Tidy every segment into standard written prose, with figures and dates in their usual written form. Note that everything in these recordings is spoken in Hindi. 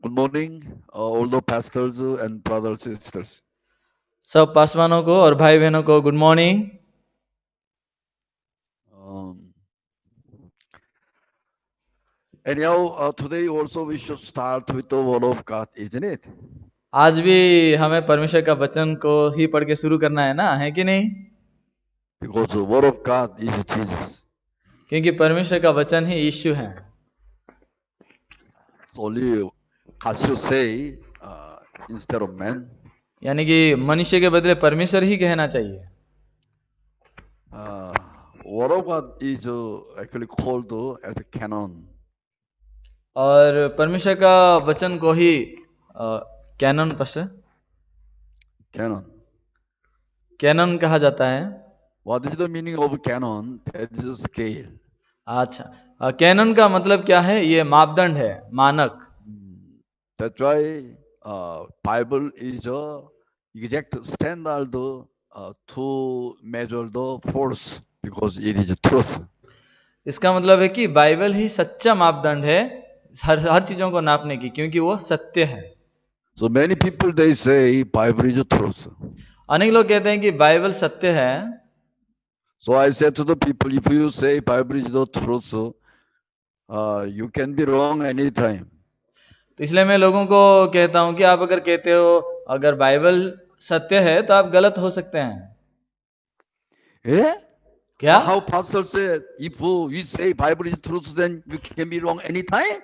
Good morning, all the pastors and brothers and sisters. सब पासवानों को और भाई बहनों को good morning. Anyhow, today also we should start with the Word of God, isn't it? आज भी हमें परमेश्वर का वचन को ही पढ़ के शुरू करना है ना, है कि नहीं? Because the Word of God is Jesus. क्योंकि परमेश्वर का वचन ही यीशु है। So only God should say instead of man. यानी कि मनुष्य के बदले परमेश्वर ही कहना चाहिए। Word of God is actually called as a canon. और परमेश्वर का वचन को ही कैनन पास्टर Canon. कैनन कहा जाता है। What is the meaning of canon? That is a scale. अच्छा, कैनन का मतलब क्या है? ये मापदंड है, मानक। That's why Bible is a exact standard to measure the force because it is truth. इसका मतलब है कि बाइबल ही सच्चा मापदंड है हर चीजों को नापने की, क्योंकि वो सत्य है। So many people they say Bible is a truth. अनेक लोग कहते हैं कि बाइबल सत्य है। So I said to the people, if you say Bible is the truth, you can be wrong anytime. तो इसलिए मैं लोगों को कहता हूं कि आप अगर कहते हो अगर बाइबल सत्य है तो आप गलत हो सकते हैं। Yeah? क्या? How pastor said, if we say Bible is truth, then you can be wrong anytime?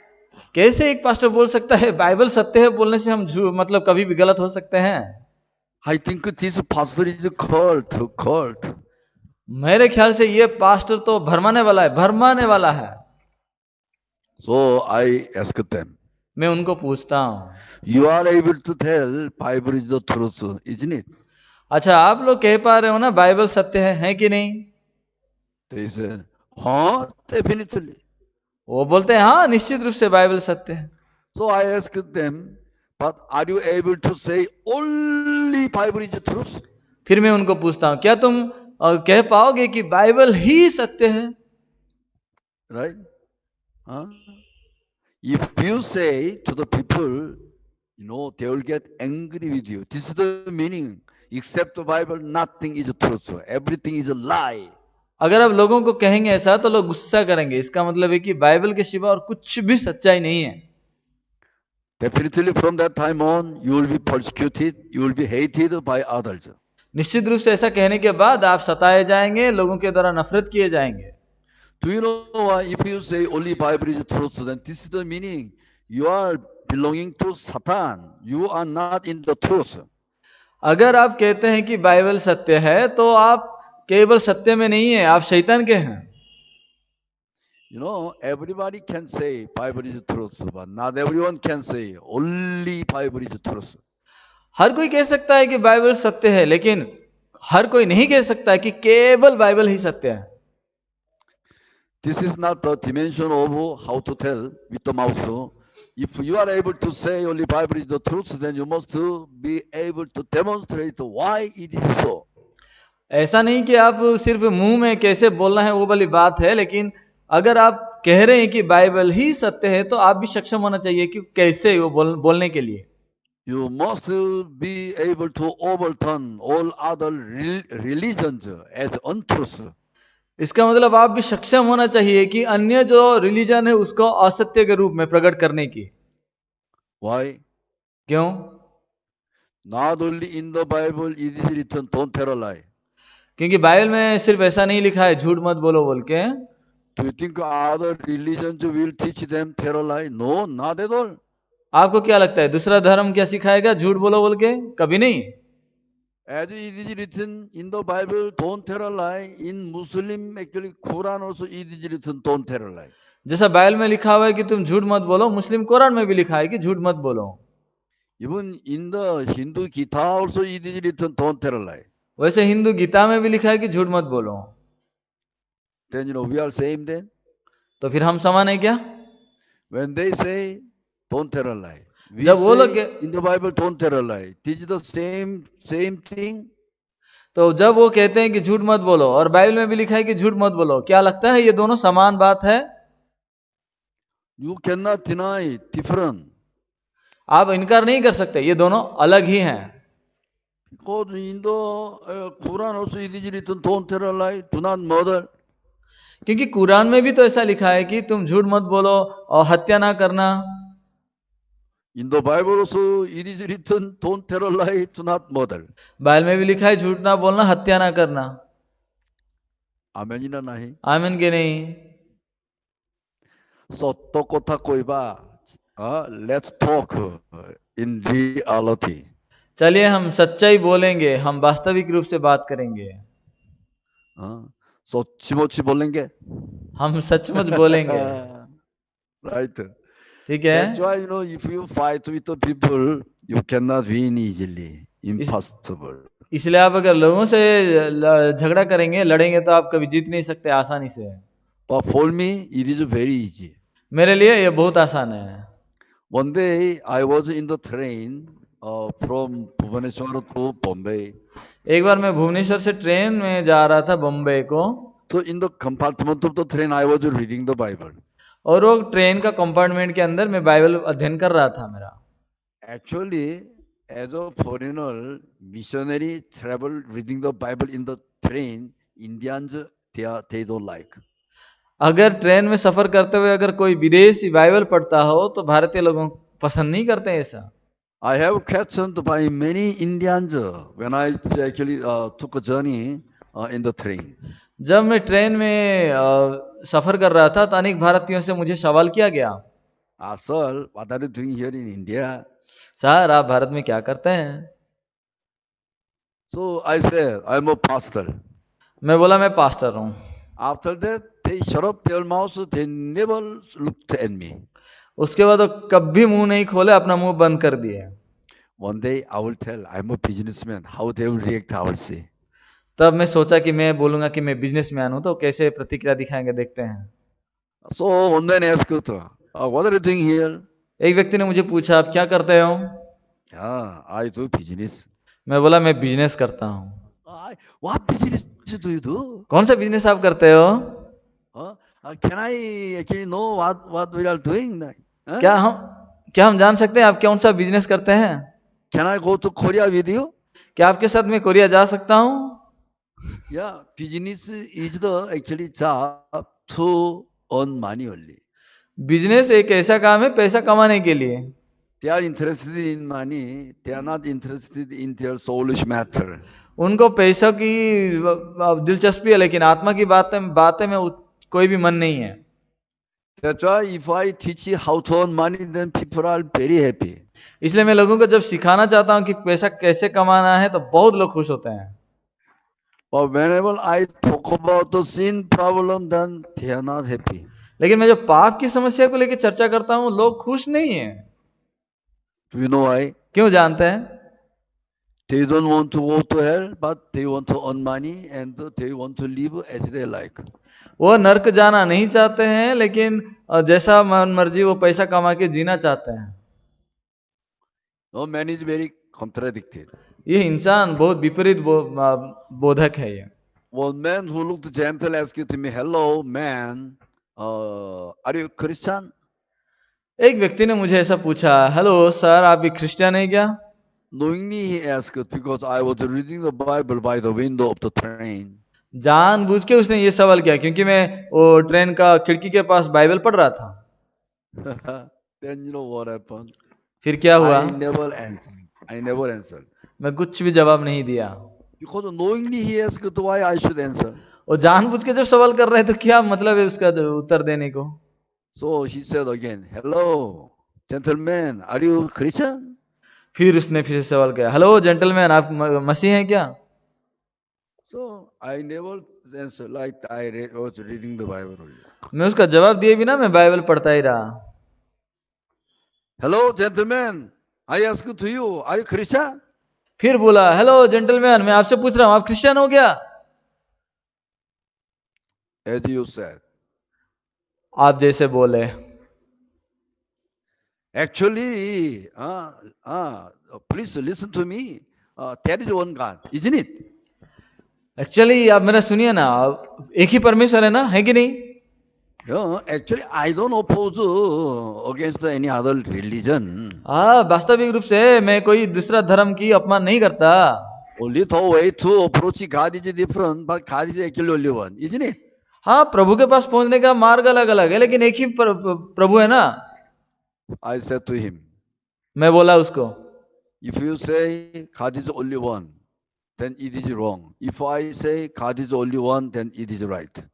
कैसे एक पास्टर बोल सकता है बाइबल सत्य है बोलने से हम मतलब कभी भी गलत हो सकते हैं? I think this pastor is a cult. मेरे ख्याल से ये पास्टर तो भरमाने वाला है। So I asked them, मैं उनको पूछता हूं, you are able to tell Bible is the truth, isn't it? अच्छा आप लोग कह पा रहे हो ना बाइबल सत्य है कि नहीं? They said, huh, definitely. वो बोलते हैं हाँ निश्चित रूप से बाइबल सत्य है। So I asked them, but are you able to say only Bible is the truth? फिर मैं उनको पूछता हूं क्या तुम कह पाओगे कि बाइबल ही सत्य है? Right? Huh? If you say to the people, they will get angry with you. This is the meaning. Except the Bible, nothing is truth. Everything is a lie. अगर आप लोगों को कहेंगे ऐसा तो लोग गुस्सा करेंगे। इसका मतलब है कि बाइबल के सिवा और कुछ भी सच्चाई नहीं है। Definitely from that time on, you will be persecuted, you will be hated by others. निश्चित रूप से ऐसा कहने के बाद आप सताए जाएंगे, लोगों के द्वारा नफरत किए जाएंगे। Do you know why? If you say only Bible is truth, then this is the meaning. You are belonging to Satan. You are not in the truth. अगर आप कहते हैं कि बाइबल सत्य है तो आप केवल सत्य में नहीं है, आप शैतान के हैं। Everybody can say Bible is truth, but not everyone can say only Bible is truth. हर कोई कह सकता है कि बाइबल सत्य है, लेकिन हर कोई नहीं कह सकता है कि केवल बाइबल ही सत्य है। This is not the dimension of how to tell with the mouth. If you are able to say only Bible is the truth, then you must be able to demonstrate why it is so. ऐसा नहीं कि आप सिर्फ मुंह में कैसे बोलना है वो वाली बात है, लेकिन अगर आप कह रहे हैं कि बाइबल ही सत्य है तो आप भी सक्षम होना चाहिए कि कैसे वो बोलने के लिए। You must be able to overturn all other religions as untruth. इसका मतलब आप भी सक्षम होना चाहिए कि अन्य जो रिलीजन है उसको असत्य के रूप में प्रकट करने की। Why? क्यों? Not only in the Bible it is written, don't tell a lie. क्योंकि बाइबल में सिर्फ ऐसा नहीं लिखा है झूठ मत बोलो बोल के। Do you think other religions will teach them tell a lie? No, not at all. आपको क्या लगता है दूसरा धर्म क्या सिखाएगा झूठ बोलो बोल के? कभी नहीं। As it is written in the Bible, don't tell a lie. In Muslim, actually, Quran also it is written, don't tell a lie. जैसा बाइबल में लिखा हुआ है कि तुम झूठ मत बोलो, मुस्लिम कुरान में भी लिखा है कि झूठ मत बोलो। Even in the Hindu Gita also it is written, don't tell a lie. वैसे हिंदू गीता में भी लिखा है कि झूठ मत बोलो। Then we are same then. तो फिर हम समान है क्या? When they say, don't tell a lie. We जब वो लोग say in the Bible, don't tell a lie. This is the same thing. तो जब वो कहते हैं कि झूठ मत बोलो और बाइबल में भी लिखा है कि झूठ मत बोलो, क्या लगता है ये दोनों समान बात है? You cannot deny different. आप इनकार नहीं कर सकते, ये दोनों अलग ही हैं। Because in the Quran also it is written, don't tell a lie, do not murder. क्योंकि कुरान में भी तो ऐसा लिखा है कि तुम झूठ मत बोलो और हत्या ना करना। In the Bible also it is written, don't tell a lie, do not murder. Bible में भी लिखा है झूठ ना बोलना, हत्या ना करना। 아멘이나 나히. आमीन के नहीं? So tokota koiba. Let's talk in reality. चलिए हम सच्चाई बोलेंगे, हम वास्तविक रूप से बात करेंगे। सच्ची बोलेंगे. हम सचमुच बोलेंगे, Right. ठीक है? That's why if you fight with the people, you cannot win easily. Impossible. इसलिए आप अगर लोगों से झगड़ा करेंगे, लड़ेंगे, तो आप कभी जीत नहीं सकते आसानी से। But for me, it is very easy. मेरे लिए ये बहुत आसान है। One day I was in the train from Bhubaneswar to Bombay. एक बार मैं भुवनेश्वर से ट्रेन में जा रहा था बम्बई को, So in the compartment of the train, I was reading the Bible. और वो ट्रेन का कंपार्टमेंट के अंदर मैं बाइबल अध्ययन कर रहा था मेरा। Actually, as a foreigner, missionary travel reading the Bible in the train, Indians, they don't like. अगर ट्रेन में सफर करते हुए अगर कोई विदेशी बाइबल पढ़ता हो तो भारतीय लोगों पसंद नहीं करते ऐसा। I have questioned by many Indians when I actually took a journey in the train. जब मैं ट्रेन में सफर कर रहा था तो अनेक भारतीयों से मुझे सवाल किया गया, Sir, what are you doing here in India? Sir आप भारत में क्या करते हैं? So I said, I'm a pastor. मैं बोला मैं पास्टर हूँ। After that, they shut up their mouths. They never looked at me. उसके बाद वो कभी मुंह नहीं खोले, अपना मुंह बंद कर दिए। One day I will tell, I'm a businessman. How they will react, I will see. तब मैं सोचा कि मैं बोलूंगा कि मैं बिजनेसमैन हूं, तो कैसे प्रतिक्रिया दिखाएंगे, देखते हैं। So one day I asked, what are you doing here? एक व्यक्ति ने मुझे पूछा आप क्या करते हो? Yeah, I do business. मैं बोला मैं बिजनेस करता हूँ। What business do you do? कौन सा बिजनेस आप करते हो? Can I actually know what we are doing? Huh? क्या हम जान सकते हैं आप कौन सा बिजनेस करते हैं? Can I go to Korea with you? क्या आपके साथ मैं कोरिया जा सकता हूँ? Yeah, business is the actually job to earn money only. Business एक ऐसा काम है पैसा कमाने के लिए। They are interested in money. They are not interested in their soulish matter. उनको पैसों की दिलचस्पी है, लेकिन आत्मा की बातें में कोई भी मन नहीं है। That's why if I teach you how to earn money, then people are very happy. इसलिए मैं लोगों को जब सिखाना चाहता हूँ कि पैसा कैसे कमाना है तो बहुत लोग खुश होते हैं। But whenever I talk about the sin problem, then they are not happy. लेकिन मैं जब पाप की समस्या को लेकर चर्चा करता हूँ लोग खुश नहीं है। Do you know why? क्यों जानते हैं? They don't want to go to hell, but they want to earn money and they want to live as they like. वो नर्क जाना नहीं चाहते हैं, लेकिन जैसा मन मर्जी वो पैसा कमा के जीना चाहते हैं। No, man is very contradicted. ये इंसान बहुत विपरीत बोधक है ये। One man who looked gentle asked me, "Hello, man, are you Christian?" एक व्यक्ति ने मुझे ऐसा पूछा, हेलो सर आप भी क्रिश्चियन है क्या? Knowingly he asked because I was reading the Bible by the window of the train. जानबूझ के उसने ये सवाल किया क्योंकि मैं वो ट्रेन का खिड़की के पास बाइबल पढ़ रहा था। Then you know what happened? फिर क्या हुआ? I never answered. मैं कुछ भी जवाब नहीं दिया। Because knowingly he asked, why I should answer? और जानबूझ के जब सवाल कर रहे हैं तो क्या मतलब है उसका उत्तर देने को? So he said again, "Hello, gentlemen, are you Christian?" फिर उसने फिर से सवाल किया, हेलो जेंटलमैन आप मसीह हैं क्या? So I never answered, like I was reading the Bible only. मैं उसका जवाब दिए बिना मैं बाइबल पढ़ता ही रहा। "Hello, gentlemen, I ask to you, are you Christian?" फिर बोला, हेलो जेंटलमैन मैं आपसे पूछ रहा हूँ आप क्रिश्चियन हो क्या? As you said. आप जैसे बोले। Actually, please listen to me. There is one God, isn't it? Actually आप मेरा सुनिए ना, एक ही परमेश्वर है ना, है कि नहीं? Yeah, actually, I don't oppose against any other religion. हाँ, वास्तविक रूप से मैं कोई दूसरा धर्म की अपमान नहीं करता। Only the way to approach God is different, but God is actually only one, isn't it? हाँ, प्रभु के पास पहुंचने का मार्ग अलग अलग है, लेकिन एक ही प्रभु है ना। I said to him, मैं बोला उसको, if you say God is only one, then it is wrong. If I say God is only one, then it is right.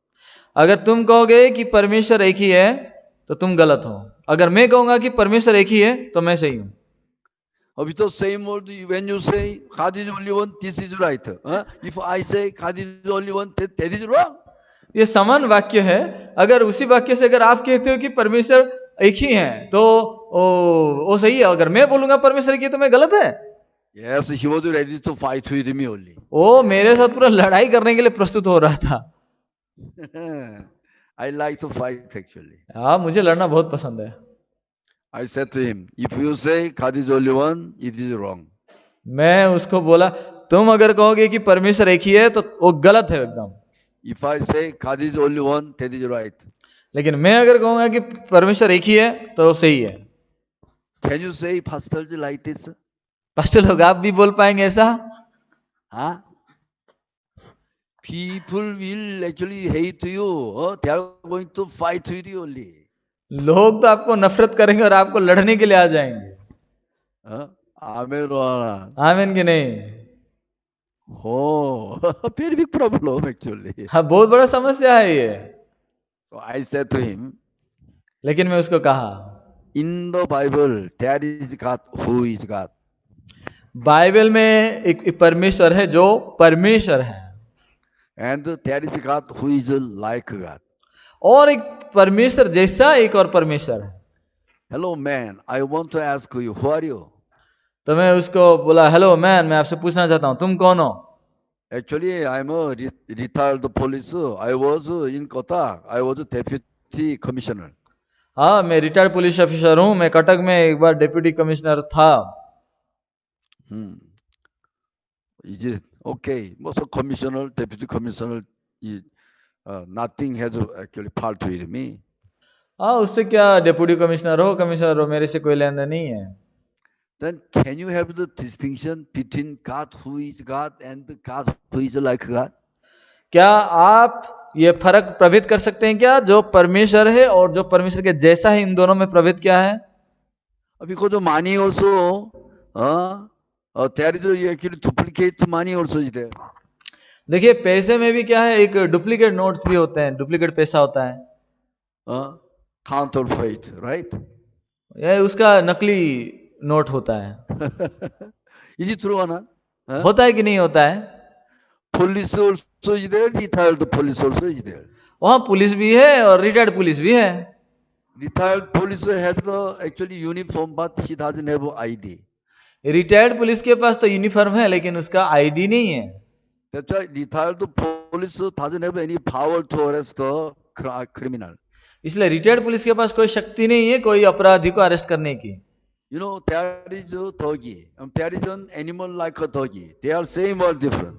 अगर तुम कहोगे कि परमेश्वर एक ही है तो तुम गलत हो, अगर मैं कहूंगा कि परमेश्वर एक ही है तो मैं सही हूं। With the same word, when you say God is only one, this is right. If I say God is only one, that is wrong. ये समान वाक्य है। अगर उसी वाक्य से अगर आप कहते हो कि परमेश्वर एक ही है तो वो सही है, अगर मैं बोलूंगा परमेश्वर एक ही है तो मैं गलत है। Yes, he was ready to fight with me only. वो मेरे साथ पूरा लड़ाई करने के लिए प्रस्तुत हो रहा था। I like to fight actually. हाँ, मुझे लड़ना बहुत पसंद है। I said to him, if you say God is only one, it is wrong. मैं उसको बोला, तुम अगर कहोगे कि परमेश्वर एक ही है तो वो गलत है एकदम। If I say God is only one, that is right. लेकिन मैं अगर कहूंगा कि परमेश्वर एक ही है तो वो सही है। Can you say pastor like this? Pastor लोग, आप भी बोल पाएंगे ऐसा? Huh? People will actually hate you. They are going to fight with you only. लोग तो आपको नफरत करेंगे और आपको लड़ने के लिए आ जाएंगे। Amen or आमीन कि नहीं? Oh, very big problem actually. हाँ, बहुत बड़ा समस्या है ये। So I said to him, लेकिन मैं उसको कहा, in the Bible, there is God who is God. Bible में एक परमेश्वर है जो परमेश्वर है, And there is God who is like God. और एक परमेश्वर जैसा एक और परमेश्वर है। Hello man, I want to ask you, who are you? तो मैं उसको बोला, हेलो मैन, मैं आपसे पूछना चाहता हूँ तुम कौन हो? Actually, I'm a retired police. I was in Kotak. I was a deputy commissioner. हाँ, मैं रिटायर्ड पुलिस ऑफिसर हूँ। मैं कटक में एक बार डिप्टी कमिश्नर था। Is it okay? Most of commissioner, deputy commissioner, nothing has actually part with me. हाँ, उससे क्या, डिप्टी कमिश्नर हो कमिश्नर हो, मेरे से कोई लेन देन नहीं है। Then can you have the distinction between God who is God and God who is like God? क्या आप ये फर्क प्रभेद कर सकते हैं क्या, जो परमेश्वर है और जो परमेश्वर के जैसा है, इन दोनों में प्रभेद क्या है? Because of money also, there is actually duplicate money also is there. देखिए, पैसे में भी क्या है, एक डुप्लीकेट नोट्स भी होते हैं, डुप्लीकेट पैसा होता है। Counterfeit, right? यह उसका नकली नोट होता है। Is it true or not? होता है कि नहीं होता है? Police also is there, retired police also is there. वहां पुलिस भी है और रिटायर्ड पुलिस भी है। Retired police has the actually uniform, but she doesn't have ID. Retired police के पास तो यूनिफॉर्म है लेकिन उसका आईडी नहीं है। That's why retired police doesn't have any power to arrest the criminal. इसलिए रिटायर्ड पुलिस के पास कोई शक्ति नहीं है कोई अपराधी को अरेस्ट करने की। You know, there is a doggy. There is an animal like a doggy. They are same or different.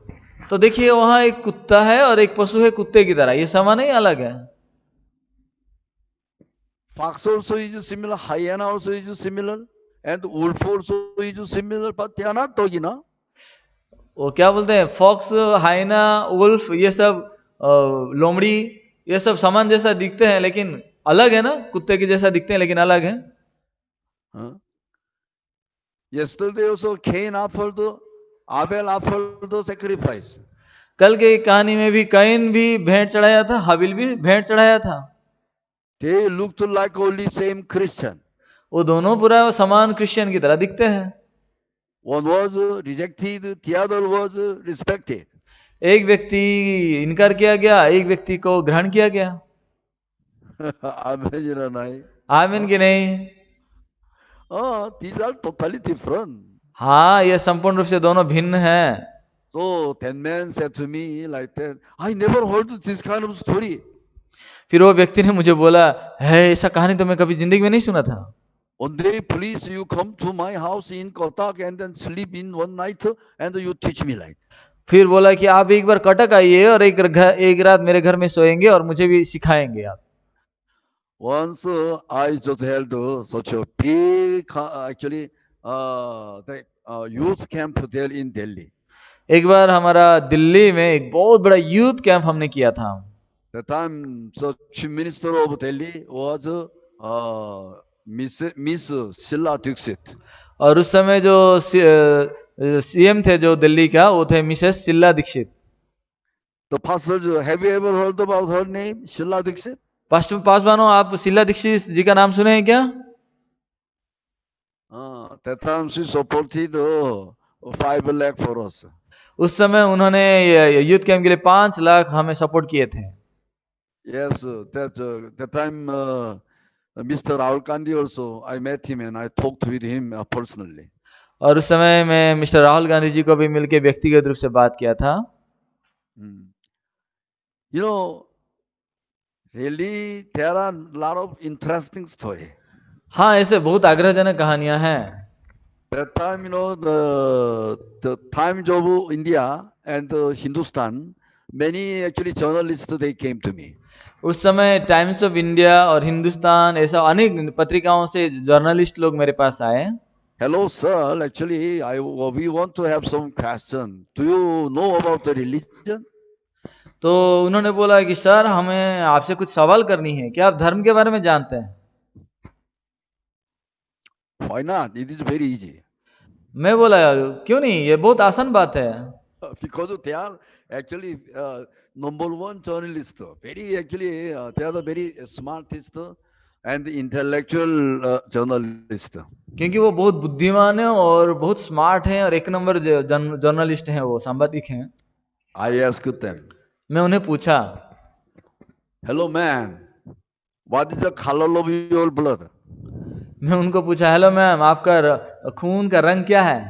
तो देखिए, वहां एक कुत्ता है और एक पशु है कुत्ते की तरह, ये समान नहीं अलग है। Fox also is similar, hyena also is similar, and wolf also is similar, but they are not doggy, no? वो क्या बोलते हैं, फॉक्स, हाइना, वुल्फ, ये सब लोमड़ी, ये सब समान जैसा दिखते हैं लेकिन अलग है ना, कुत्ते के जैसा दिखते हैं लेकिन अलग है। Yesterday also Cain offered, Abel offered the sacrifice. कल के कहानी में भी कैन भी भेंट चढ़ाया था, हाबिल भी भेंट चढ़ाया था। They looked like only same Christian. वो दोनों पूरा समान क्रिश्चियन की तरह दिखते हैं। One was rejected, the other was respected. एक व्यक्ति इनकार किया गया, एक व्यक्ति को ग्रहण किया गया। आमीन कि नहीं? These are totally different. हाँ, ये संपूर्ण रूप से दोनों भिन्न हैं। So that man said to me like that, I never heard this kind of story. फिर वो व्यक्ति ने मुझे बोला, है ऐसा कहानी तो मैं कभी जिंदगी में नहीं सुना था। One day, please, you come to my house in Kotak and then sleep in one night and you teach me like. फिर बोला कि आप एक बार कटक आइए और एक रात मेरे घर में सोएंगे और मुझे भी सिखाएंगे आप। Once I just held such a big, actually, the youth camp there in Delhi. एक बार हमारा दिल्ली में एक बहुत बड़ा यूथ कैंप हमने किया था. That time, the Chief Minister of Delhi was Miss Sheila Dixit. और उस समय जो सीएम थे जो दिल्ली का, वो थे Mrs Sheila Dikshit. The pastors, have you ever heard about her name, Sheila Dixit? पासवानों, आप शीला दीक्षित जी का नाम सुने हैं क्या? That time she supported 5 lakh for us. उस समय उन्होंने यूथ कैंप के लिए 5 लाख हमें सपोर्ट किए थे. Yes, that time Mr. Rahul Gandhi also, I met him and I talked with him personally. और उस समय मैं मिस्टर राहुल गांधी जी को भी मिलकर व्यक्तिगत रूप से बात किया था. You know, really there are a lot of interesting stories. हाँ, ऐसे बहुत आग्रहजनक कहानियां हैं. That time, you know, the Times of India and Hindustan, many actually journalists, they came to me. उस समय टाइम्स ऑफ इंडिया और हिंदुस्तान, ऐसा अनेक पत्रिकाओं से जर्नलिस्ट लोग मेरे पास आए. Hello, sir. Actually, we want to have some question. Do you know about the religion? तो उन्होंने बोला कि सर, हमें आपसे कुछ सवाल करनी है, क्या आप धर्म के बारे में जानते हैं? Why not? It is very easy. मैं बोला क्यों नहीं, ये बहुत आसान बात है. Because they are actually number one journalist. Very actually, they are the very smartest and intellectual journalist. क्योंकि वो बहुत बुद्धिमान है और बहुत स्मार्ट है और एक नंबर जर्नलिस्ट हैं, वो सांबादिक हैं. I asked them. मैं उन्हें पूछा, Hello man, what is the color of your blood? मैं उनको पूछा, हेलो मैम, आपका खून का रंग क्या है?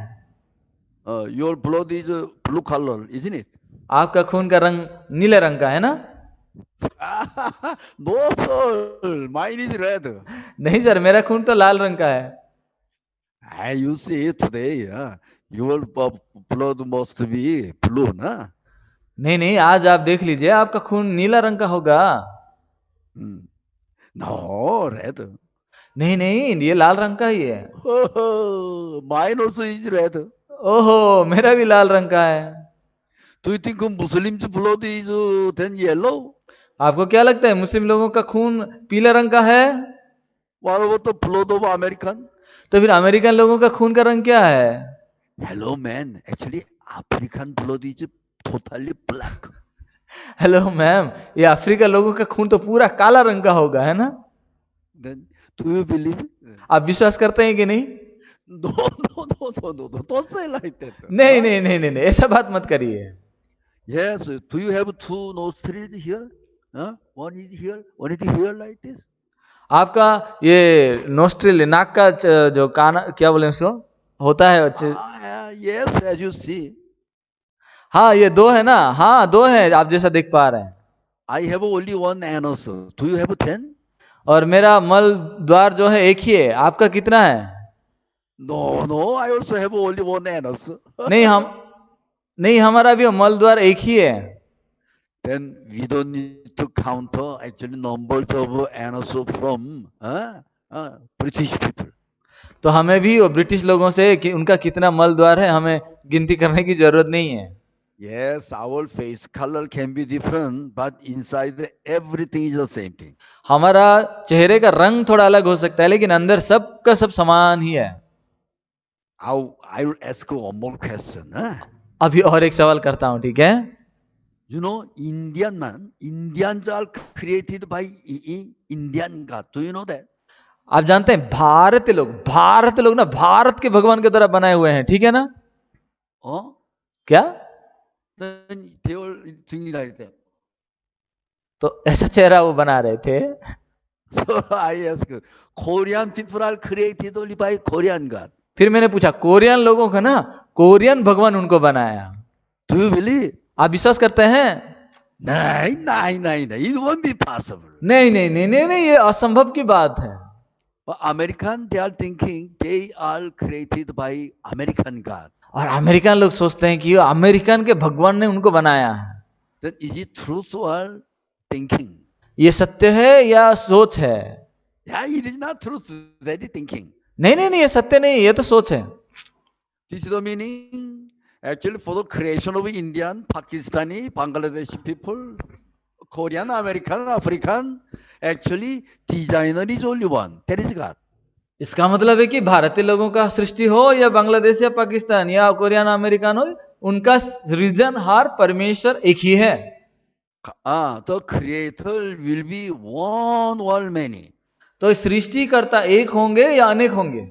Your blood is blue color, isn't it? आपका खून का रंग नीले रंग का है ना? No sir, mine is red. नहीं सर, मेरा खून तो लाल रंग का है. You see today, your blood must be blue, na? नहीं, आज आप देख लीजिए, आपका खून नीला रंग का होगा. No, red. नहीं, ये लाल रंग का ही है. Mine also is red. ओहो, मेरा भी लाल रंग का है. Do you think Muslims' blood is then yellow? आपको क्या लगता है, मुस्लिम लोगों का खून पीले रंग का है? What about the blood of American? तो फिर अमेरिकन लोगों का खून का रंग क्या है? Hello man, actually African blood is totally black. Hello ma'am, ये अफ्रीका लोगों का खून तो पूरा काला रंग का होगा, है ना? Then do you believe it? आप विश्वास करते हैं कि नहीं? No, don't say like that. नहीं, ऐसा बात मत करिए. Yes, do you have 2 nostrils here? One is here, one is here like this. आपका ये नोस्ट्रिल, नाक का जो कान, क्या बोले उसको, होता है. Yes, as you see. हाँ, ये 2 है ना? हाँ, 2 है, आप जैसा देख पा रहे हैं. I have only one anus. Do you have 10? और मेरा मल द्वार जो है एक ही है. आपका कितना है? No, I also have only one anus. नहीं, हमारा भी मल द्वार एक ही है. Then we don't need to count actually numbers of anus from British people. तो हमें भी वो ब्रिटिश लोगों से कि उनका कितना मल द्वार है, हमें गिनती करने की जरूरत नहीं है. Yes, our face color can be different, but inside everything is the same thing. हमारा चेहरे का रंग थोड़ा अलग हो सकता है, लेकिन अंदर सब का सब समान ही है. I will ask one more question. अभी और एक सवाल करता हूं, ठीक है? You know, Indians are created by Indian God. Do you know that? आप जानते हैं, भारतीय लोग ना भारत के भगवान के द्वारा बनाए हुए हैं, ठीक है ना? क्या? Then they were thinking like that. तो ऐसा चेहरा वो बना रहे थे. So I ask, Korean people are created only by Korean God. फिर मैंने पूछा, कोरियन लोगों का ना कोरियन भगवान उनको बनाया. Do you believe? आप विश्वास करते हैं? नहीं, it won't be possible. नहीं, ये असंभव की बात है. American, they are thinking they are created by American God. और अमेरिकन लोग सोचते हैं कि अमेरिकन के भगवान ने उनको बनाया है. Then is it truth or thinking? ये सत्य है या सोच है? Yeah, it is not truth, that is thinking. नहीं नहीं नहीं, ये सत्य नहीं, ये तो सोच है. This is the meaning. Actually, for the creation of Indian, Pakistani, Bangladeshi people, Korean, American, African, actually, designer is only one. That is God. इसका मतलब है कि भारतीय लोगों का सृष्टि हो या बांग्लादेश या पाकिस्तान या कोरियन अमेरिकन हो, उनका सृजनहार परमेश्वर एक ही है. The creator will be one or many. तो सृष्टिकर्ता एक होंगे या अनेक होंगे?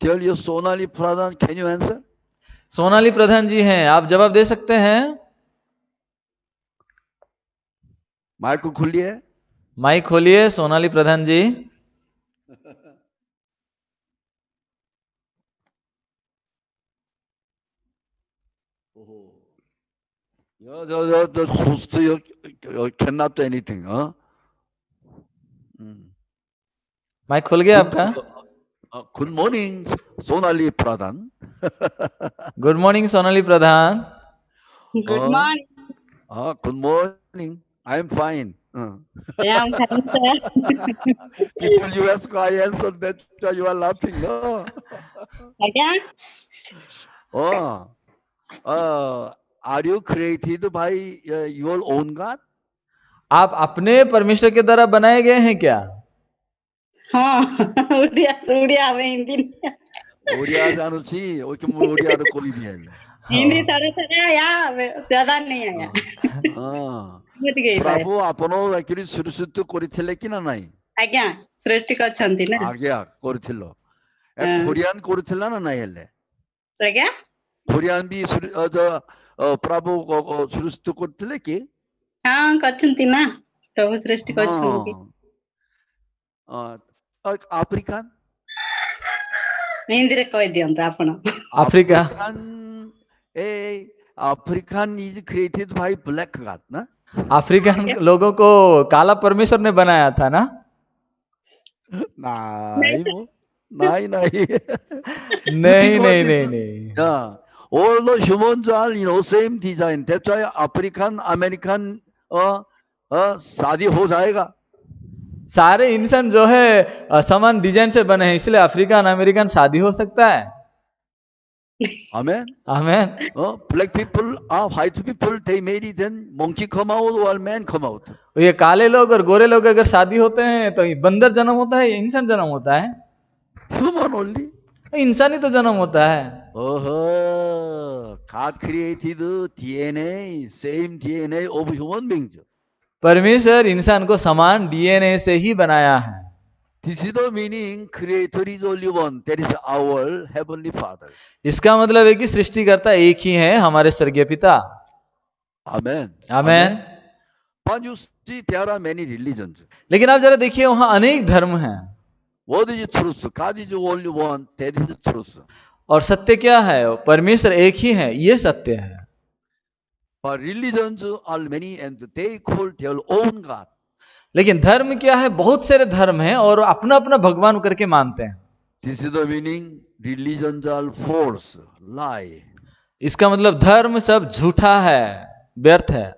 Tell you, Sonali Pradhan, can you answer? Sonali Pradhan जी हैं, आप जवाब दे सकते हैं? माइक को खोलिए. माइक खोलिए Sonali Pradhan ji. The host cannot do anything. Huh? Mic खुल गया आपका? Good morning, Sonali Pradhan. Good morning Sonali Pradhan. Good morning. Good morning. I am fine. Yeah, I'm fine, sir. People you ask, I answered that you are laughing. No? Again? Are you created by your own God? आप अपने परमेश्वर के द्वारा बनाए गए हैं क्या? हाँ, उड़िया में हिंदी नहीं। ओडिया जानू छी, ओके ओडिया तो कोई भी है. हिंदी थोड़ा या ज्यादा नहीं आया। प्रभु आपनो एक्चुअली सृष्टि କରିଥିଲେ कि ना नहीं? आज्ञा सृष्टि करछंती ना? आज्ञा କରିଥିଲ. कोरियन କରିଥିଲା ना नहीं हेले? आज्ञा? कोरियन भी प्रभु सृष्टि କରିଥିଲେ कि? हाँ करछंती ना, प्रभु सृष्टि करछंती. अफ्रीकन? हिंदी रे कह दियंत आपण. Africa. African is created by black God ना? अफ्रीकन लोगों को काला परमेश्वर ने बनाया था ना? नहीं नहीं. All the humans are same design. That's why African American शादी हो जाएगा. सारे इंसान जो है समान डिजाइन से बने हैं, इसलिए अफ्रीकन अमेरिकन शादी हो सकता है. Amen. Amen. Black people, white people, they marry, then monkey come out or man come out. ये काले लोग और गोरे लोग अगर शादी होते हैं तो बंदर जन्म होता है या इंसान जन्म होता है? Human only. इंसान ही तो जन्म होता है. God created DNA, same DNA of human beings. परमेश्वर इंसान को समान डीएनए से ही बनाया है. This is the meaning. Creator is only one. That is our heavenly Father. इसका मतलब है कि सृष्टिकर्ता एक ही है, हमारे स्वर्गीय पिता. Amen. Amen. But you see, there are many religions. लेकिन आप जरा देखिए, वहां अनेक धर्म हैं. What is truth? God is only one. That is truth. और सत्य क्या है? परमेश्वर एक ही है, ये सत्य है. But religions are many and they call their own God. लेकिन धर्म क्या है? बहुत सारे धर्म हैं और अपना अपना भगवान करके मानते हैं. This is the meaning. Religions are false, lie. इसका मतलब धर्म सब झूठा है, व्यर्थ है.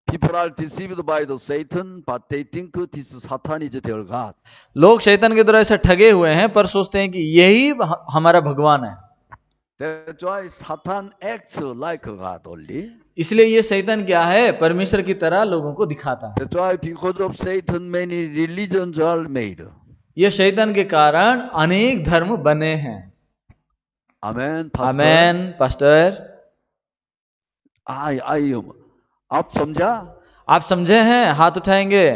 People are deceived by the Satan, but they think this Satan is their God. लोग शैतान के द्वारा ऐसे ठगे हुए हैं पर सोचते हैं कि यही हमारा भगवान है. That's why Satan acts like God only. इसलिए ये शैतान क्या है? परमेश्वर की तरह लोगों को दिखाता है. That's why because of Satan many religions are made. ये शैतान के कारण अनेक धर्म बने हैं. Amen, Pastor. आमेन पास्टर. आप समझा? आप समझे हैं? हाथ उठाएंगे.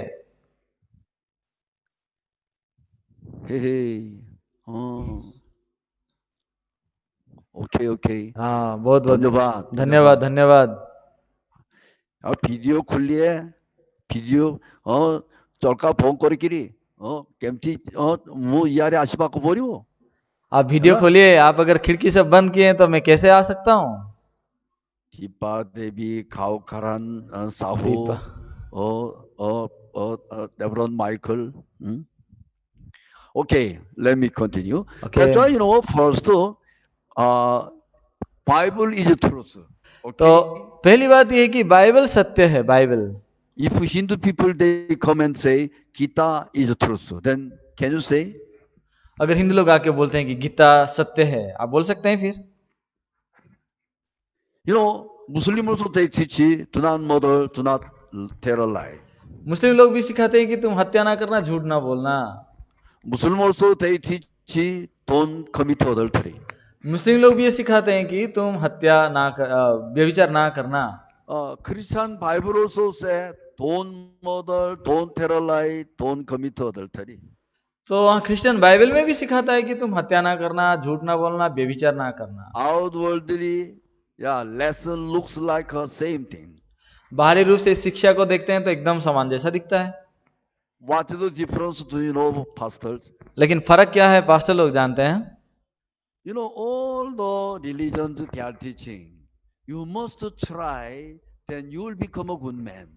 ओके. हाँ, बहुत बहुत धन्यवाद. धन्यवाद. भिडियो खोलिए. भिडियो चलका फोन करके केमती मु यारे आसपाक पड़ो. आप वीडियो खोलिए. आप अगर खिड़की से बंद किए तो मैं कैसे आ सकता हूँ? Deepa Devi, Khaokharan Sahu, Debron Michael. Okay, let me continue. Okay. That's why first Bible is truth. तो Okay. पहली बात यह है कि बाइबल सत्य है, Bible. If Hindu people they come and say Gita is truth, then can you say? अगर हिंदू लोग आके बोलते हैं कि गीता सत्य है, आप बोल सकते हैं फिर? You know, Muslim also they teach do not murder, do not tell a lie. मुस्लिम लोग भी सिखाते हैं कि तुम हत्या ना करना, झूठ ना बोलना। Muslim also they teach don't commit adultery. मुस्लिम लोग भी ये सिखाते हैं कि तुम हत्या ना कर, व्यभिचार ना करना। Christian Bible also say don't murder, don't tell a lie, don't commit adultery. तो वहाँ क्रिश्चियन बाइबल में भी सिखाता है कि तुम हत्या ना करना, झूठ ना बोलना, व्यभिचार ना करना। Outwardly, yeah, lesson looks like a same thing. बाहरी रूप से इस शिक्षा को देखते हैं तो एकदम समान जैसा दिखता है, What is the difference? Do you know, pastors? लेकिन फर्क क्या है पास्टर लोग जानते हैं? You know, all the religions they are teaching, you must try, then you will become a good man.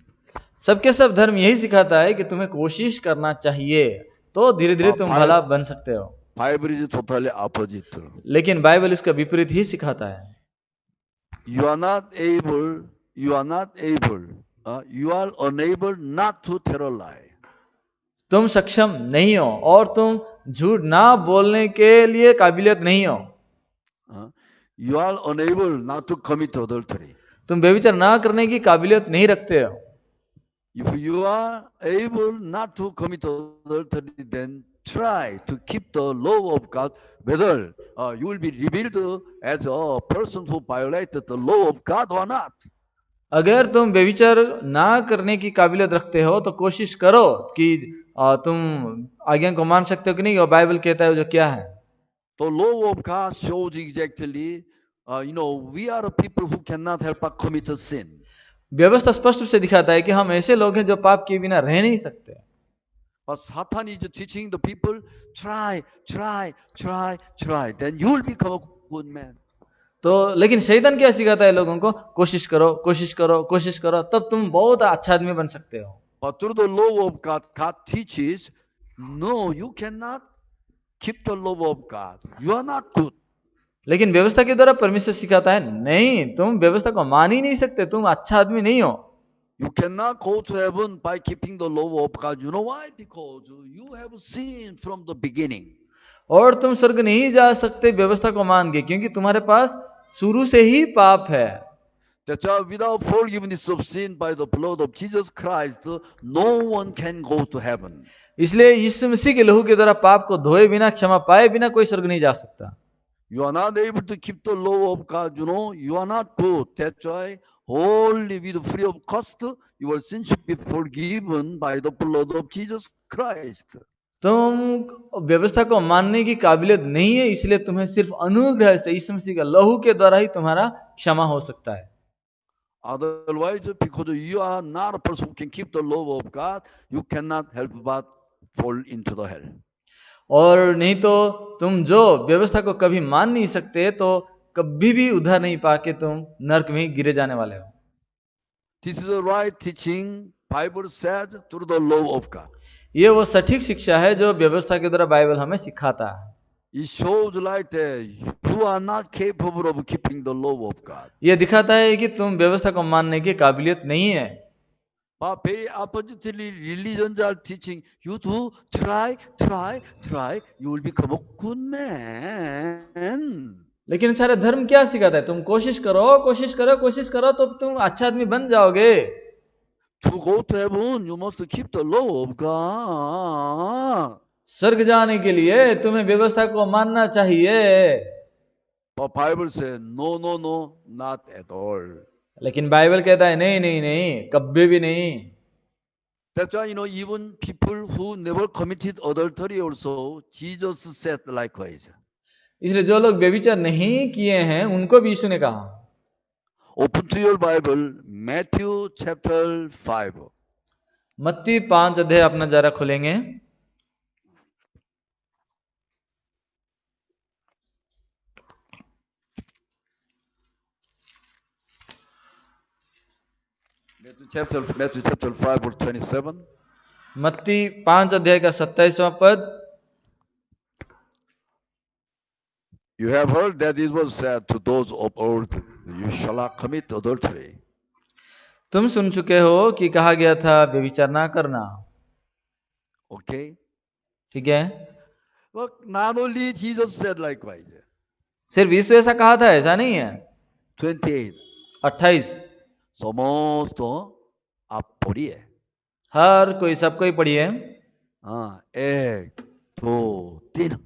सबके सब धर्म यही सिखाता है कि तुम्हें कोशिश करना चाहिए, तो धीरे धीरे तुम भला बन सकते हो। Bible is totally opposite. लेकिन बाइबल इसका विपरीत ही सिखाता है। You are not able, you are unable not to tell a lie. तुम सक्षम नहीं हो और तुम झूठ ना बोलने के लिए काबिलियत नहीं हो। You are unable not to commit adultery. तुम व्यभिचार ना करने की काबिलियत नहीं रखते हो। If you are able not to commit adultery, then try to keep the law of God, whether you will be revealed as a person who violated the law of God or not. अगर तुम व्यभिचार ना करने की काबिलियत रखते हो तो कोशिश करो कि तुम आज्ञा को मान सकते हो कि नहीं, और बाइबल कहता है जो क्या है। The law of God shows exactly, we are a people who cannot help but commit a sin. व्यवस्था स्पष्ट रूप से दिखाता है कि हम ऐसे लोग हैं जो पाप किए बिना रह नहीं सकते। But Satan is teaching the people, try, then you will become a good man. तो लेकिन शैतान क्या सिखाता है लोगों को? कोशिश करो, कोशिश करो, कोशिश करो, तब तुम बहुत अच्छा आदमी बन सकते हो। But through the law of God, God teaches, no, you cannot keep the law of God. You are not good. लेकिन व्यवस्था के द्वारा परमेश्वर सिखाता है, नहीं, तुम व्यवस्था को मान ही नहीं सकते, तुम अच्छा आदमी नहीं हो। You cannot go to heaven by keeping the law of God. You know why? Because you have sinned from the beginning. और तुम स्वर्ग नहीं जा सकते व्यवस्था को मान के, क्योंकि तुम्हारे पास शुरू से ही पाप है। That's why without forgiveness of sin by the blood of Jesus Christ, no one can go to heaven. इसलिए यीशु मसीह के लहू के द्वारा पाप को धोए बिना, क्षमा पाए बिना कोई स्वर्ग नहीं जा सकता। You are not able to keep the law of God. You are not good. That's why only with free of cost, your sins should be forgiven by the blood of Jesus Christ. तुम व्यवस्था को मानने की काबिलियत नहीं है, इसलिए तुम्हें सिर्फ अनुग्रह से यीशु मसीह का लहू के द्वारा ही तुम्हारा क्षमा हो सकता है। Otherwise, because you are not a person who can keep the law of God, you cannot help but fall into the hell. और नहीं तो तुम जो व्यवस्था को कभी मान नहीं सकते, तो कभी भी उद्धार नहीं पाके तुम नरक में गिरे जाने वाले हो। This is the right teaching. Bible says through the law of God. ये वो सटीक शिक्षा है जो व्यवस्था के द्वारा बाइबल हमें सिखाता है। It shows like that you are not capable of keeping the law of God. ये दिखाता है कि तुम व्यवस्था को मानने की काबिलियत नहीं है। But very oppositely, religions are teaching you to try, you will become a good man. लेकिन सारे धर्म क्या सिखाता है? तुम कोशिश करो, कोशिश करो, कोशिश करो, तो तुम अच्छा आदमी बन जाओगे। To go to heaven, you must keep the law of God. स्वर्ग जाने के लिए तुम्हें व्यवस्था को मानना चाहिए। But Bible says no, not at all. लेकिन बाइबल कहता है नहीं नहीं नहीं, कभी भी नहीं। That's why even people who never committed adultery also, Jesus said likewise. इसलिए जो लोग व्यभिचार नहीं किए हैं उनको भी यीशु ने कहा। Open to your Bible, Matthew chapter 5. मत्ती 5 अध्याय अपना जरा खोलेंगे। Matthew chapter 5 verse 27. मत्ती 5 अध्याय का 27वां पद। You have heard that it was said to those of old, You shall not commit adultery. तुम सुन चुके हो कि कहा गया था व्यभिचार ना करना, Okay? ठीक है। But not only Jesus said likewise. सिर्फ यीशु ऐसा कहा था ऐसा नहीं है। 28. 28 समस्त आप पढ़िए। हर कोई सबको ही पढ़िए। हाँ, 1 2 3।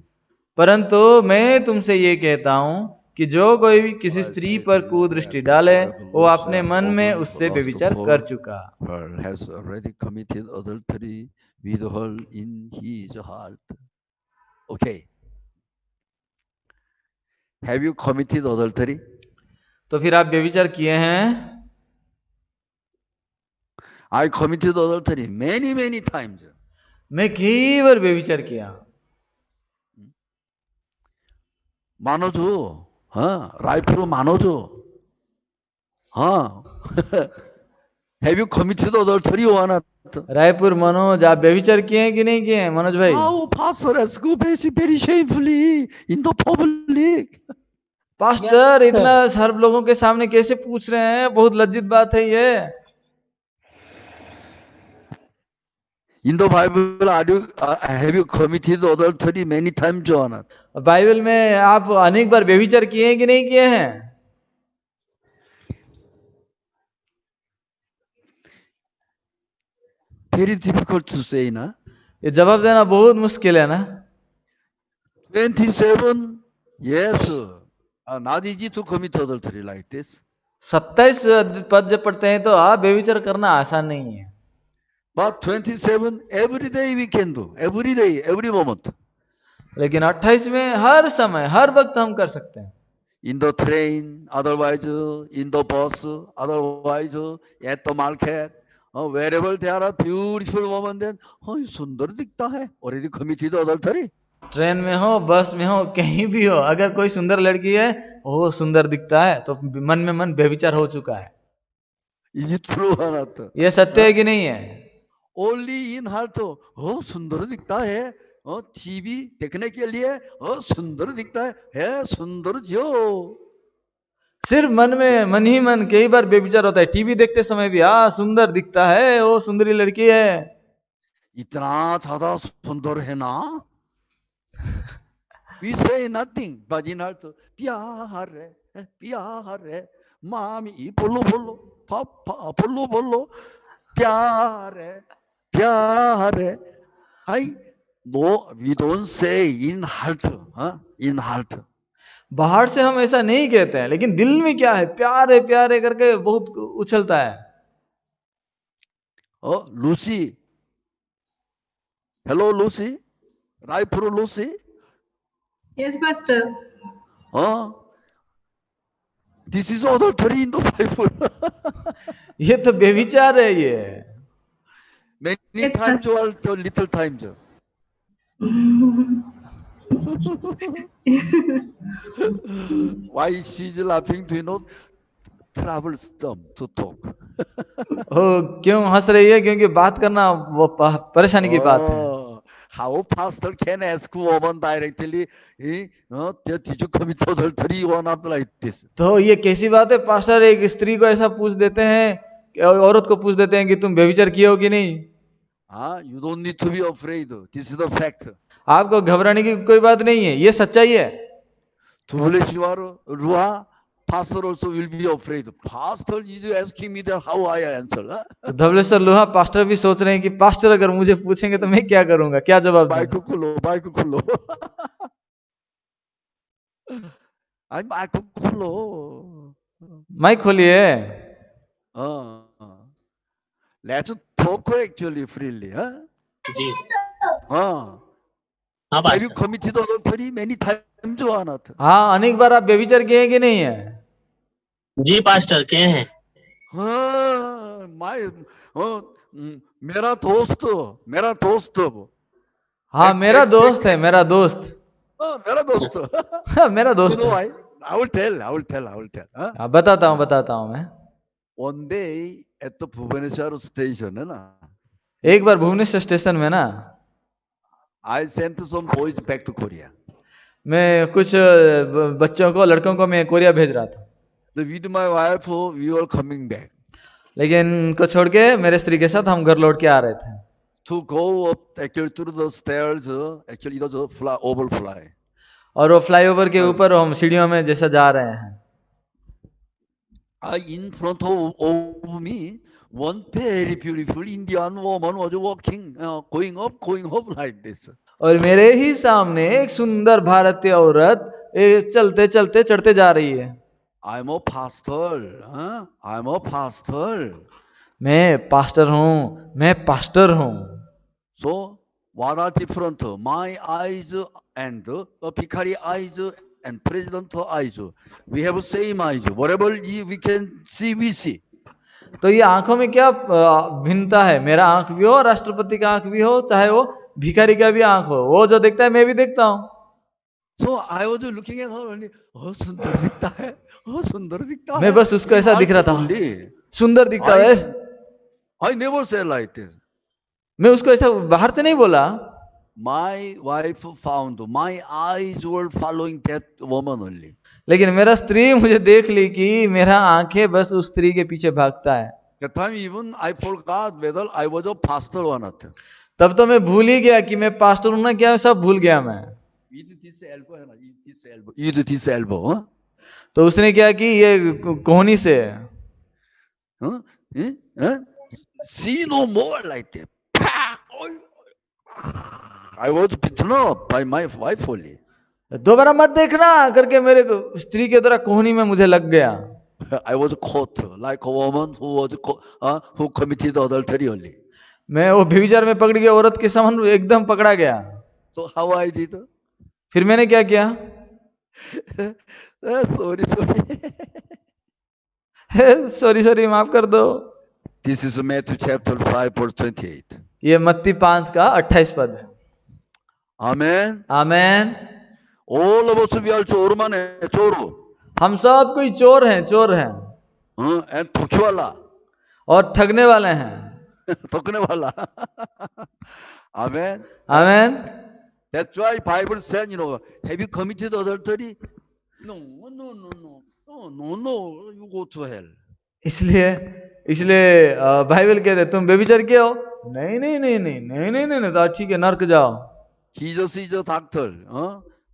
परंतु मैं तुमसे ये कहता हूं कि जो कोई भी किसी स्त्री पर कुदृष्टि डाले वो अपने मन में उससे व्यभिचार कर चुका। Has already committed adultery with her in his heart. Okay. Have you committed adultery? तो फिर आप व्यभिचार किए हैं? I committed adultery many times. मैं कई बार व्यभिचार किया। मानोजो, हाँ, रायपुर मानोजो, हाँ। Have you committed adultery or not? Raipur Manoj, आप व्यभिचार किए हैं कि नहीं किए हैं मनोज भाई? How pastor has go very shamefully in the public. Pastor इतना सर्व लोगों के सामने कैसे पूछ रहे हैं? बहुत लज्जित बात है ये। In the Bible, have you committed adultery many times or not? Bible में आप अनेक बार व्यभिचार किए हैं कि नहीं किए हैं? Very difficult to say, ना? ये जवाब देना बहुत मुश्किल है ना। 27, yes, not easy to commit adultery like this. 27 पद जब पढ़ते हैं तो आप व्यभिचार करना आसान नहीं है। But 27, every day we can do, every day, every moment. लेकिन 28 में हर समय हर वक्त हम कर सकते हैं। In the train, otherwise in the bus, otherwise at the market, wherever there are beautiful women, then सुंदर दिखता है, already committed adultery. ट्रेन में हो, बस में हो, कहीं भी हो, अगर कोई सुंदर लड़की है वो सुंदर दिखता है तो मन में मन व्यभिचार हो चुका है। Is it true or not? ये सत्य है कि नहीं है? Only in heart, सुंदर दिखता है, टीवी देखने के लिए सुंदर दिखता है सुंदर जो। सिर्फ मन में मन ही मन कई बार व्यभिचार होता है। टीवी देखते समय भी सुंदर दिखता है, वो सुंदरी लड़की है। इतना ज्यादा सुंदर है ना। We say nothing, but in heart प्यार है, मामी बोलो पापा बोलो प्यार है। No, we don't say in heart, in heart. बाहर से हम ऐसा नहीं कहते हैं, लेकिन दिल में क्या है? प्यार है करके बहुत उछलता है। Lucy, hello Lucy, Raipur Lucy. Yes, Pastor. This is adultery in the Bible. ये तो व्यभिचार है ये। Many Yes, times or little times. Why she's laughing? Do you know? Troublesome to talk. क्यों हंस रही है? क्योंकि बात करना वो परेशानी की बात है। How pastor can ask woman directly? Did you commit adultery or not like this? तो ये कैसी बात है? पास्टर एक स्त्री को ऐसा पूछ देते हैं, औरत को पूछ देते हैं कि तुम व्यभिचार किए हो कि नहीं? You don't need to be afraid. This is the fact. आपको घबराने की कोई बात नहीं है, ये सच्चाई है। Pastor also will be afraid. Pastor is asking me that how I answer. तो धवलेश्वर लोहा पास्टर भी सोच रहे हैं कि पास्टर अगर मुझे पूछेंगे तो मैं क्या करूंगा, क्या जवाब दूं? बाइक खुलो। बाइक खुलो। माइक खोलिए। Let's talk actually freely, जी हाँ, हाँ have you pastor committed adultery many times or not? हाँ, अनेक बार आप व्यभिचार किए हैं कि नहीं है? जी पास्टर के हैं हाँ, मेरा दोस्त हाँ, मेरा दोस्त है, मेरा दोस्त। मेरा दोस्त। हाँ, मेरा दोस्त You know है। why? I will tell. हाँ, बताता हूँ मैं। One day at the Bhubaneswar station, है ना, एक बार भुवनेश्वर स्टेशन में ना I sent some boys back to Korea. मैं कुछ बच्चों को, लड़कों को मैं कोरिया भेज रहा था। with my wife, we were coming back लेकिन उनको छोड़ के मेरे स्त्री के साथ हम घर लौट के आ रहे थे। to go up actually through the stairs. Actually, it was a overfly. और वो फ्लाईओवर के ऊपर हम सीढ़ियों में जैसा जा रहे हैं, In front of me, one very beautiful Indian woman was walking, going up like this. और मेरे ही सामने एक सुंदर भारतीय औरत चलते चलते चढ़ते जा रही है। I'm a pastor. I'm a pastor. मैं पास्टर हूँ, मैं पास्टर हूँ। So, what are different? My eyes and the Bhikkari eyes and president eyes. We have same eyes. Whatever we can see, we see. तो ये आंखों में क्या भिन्नता है? मेरा आंख भी हो, राष्ट्रपति का आंख भी हो, चाहे वो भिखारी का भी आंख हो, वो जो देखता है मैं भी देखता हूँ। So I was looking at her only. Oh, सुंदर दिखता है. Oh, सुंदर दिखता है. मैं बस उसको ऐसा दिख रहा था, Only. सुंदर दिखता है। I never say like this. मैं उसको ऐसा बाहर से नहीं बोला। My wife found my eyes were following that woman only. लेकिन मेरा स्त्री मुझे देख ली कि मेरा आंखें बस उस स्त्री के पीछे भागता है। That time even I forgot whether I was a pastor or not. तब तो मैं भूल ही गया कि मैं पास्टर हूं ना, क्या सब भूल गया मैं। With this elbow है ना, this elbow. With this elbow, huh? तो उसने क्या कि ये कोहनी से Huh? Huh? See no more like that. Pa! I was beaten up by my wife only. दोबारा मत देखना करके मेरे स्त्री के द्वारा कोहनी में मुझे लग गया। I was caught like a woman who committed adultery only. मैं वो व्यभिचार में पकड़ गया, औरत के समान एकदम पकड़ा गया। So how I did? फिर मैंने क्या किया? Sorry. सॉरी माफ कर दो। This is Matthew chapter 5 verse 28. ये मत्ती 5 का 28 पद है। Amen. Amen. All of us we are चोरमन है, चोर। हम सब कोई चोर हैं, चोर हैं And ठोके वाला, और ठगने वाले हैं। ठोकने वाला। Amen. Amen. That's why Bible said, have you committed adultery? No. You go to hell. इसलिए बाइबल कहते तुम व्यभिचार किए हो? नहीं, तो ठीक है, नरक जाओ। Jesus is a doctor.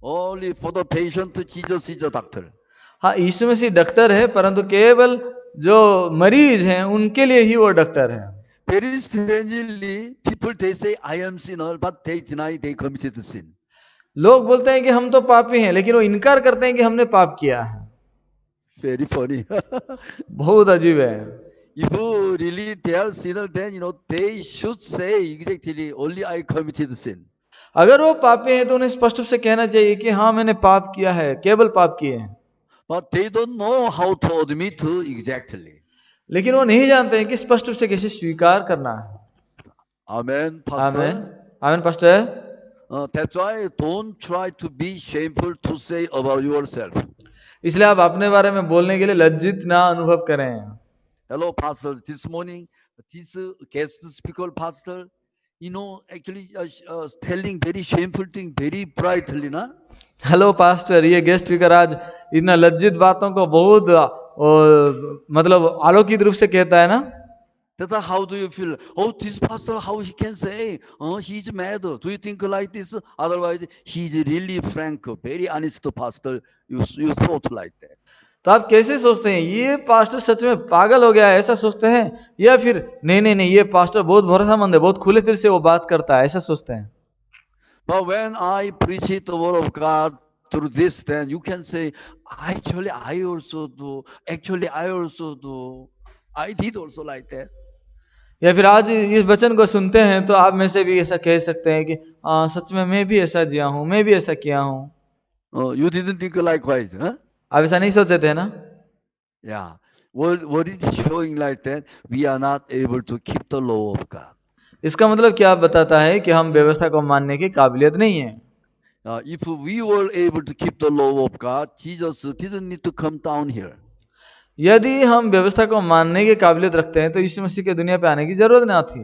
Only for the patient, Jesus is a doctor. हाँ, यीशु मसीह डॉक्टर है, परंतु केवल जो मरीज हैं उनके लिए ही वो डॉक्टर है। Very strangely, people they say I am sinner, but they deny they committed sin. लोग बोलते हैं कि हम तो पापी हैं, लेकिन वो इनकार करते हैं कि हमने पाप किया है। Very funny. बहुत अजीब है। If really they are sinner, then they should say exactly only I committed sin. अगर वो पापी हैं तो उन्हें स्पष्ट रूप से कहना चाहिए कि हाँ मैंने पाप किया है, केवल पाप किए हैं। But they don't know how to admit exactly. लेकिन वो नहीं जानते हैं कि स्पष्ट रूप से कैसे स्वीकार करना है। Amen, Pastor. Amen pastor. That's why don't try to be shameful to say about yourself. इसलिए आप अपने बारे में बोलने के लिए लज्जित ना अनुभव करें। Hello, Pastor. This morning, this guest speaker, Pastor, actually telling very shameful thing, very brightly, na? Hello pastor, ये गेस्ट स्पीकर आज इतना लज्जित बातों को बहुत मतलब आलोकित रूप से कहता है ना। That's how do you feel? Oh, this pastor, how he can say? He's mad. Do you think like this? Otherwise, he's really frank, very honest pastor. You thought like that. तो आप कैसे सोचते हैं ये पास्टर सच में पागल हो गया है, ऐसा सोचते हैं? या फिर नहीं, ये पास्टर बहुत भरोसेमंद है, बहुत खुले दिल से वो बात करता है, ऐसा सोचते हैं? But when I preach the word of God through this, then you can say, actually, I also do. I did also like that. या फिर आज इस वचन को सुनते हैं तो आप में से भी ऐसा कह सकते हैं कि सच में मैं भी ऐसा जिया हूँ, मैं भी ऐसा किया हूँ। You didn't think likewise, huh? आप ऐसा नहीं सोचे थे ना? Yeah. What is showing like that? We are not able to keep the law of God. इसका मतलब क्या बताता है कि हम व्यवस्था को मानने की काबिलियत नहीं है। If we were able to keep the law of God, Jesus didn't need to come down here. यदि हम व्यवस्था को मानने की काबिलियत रखते हैं तो यीशु मसीह के दुनिया पे आने की जरूरत ना थी।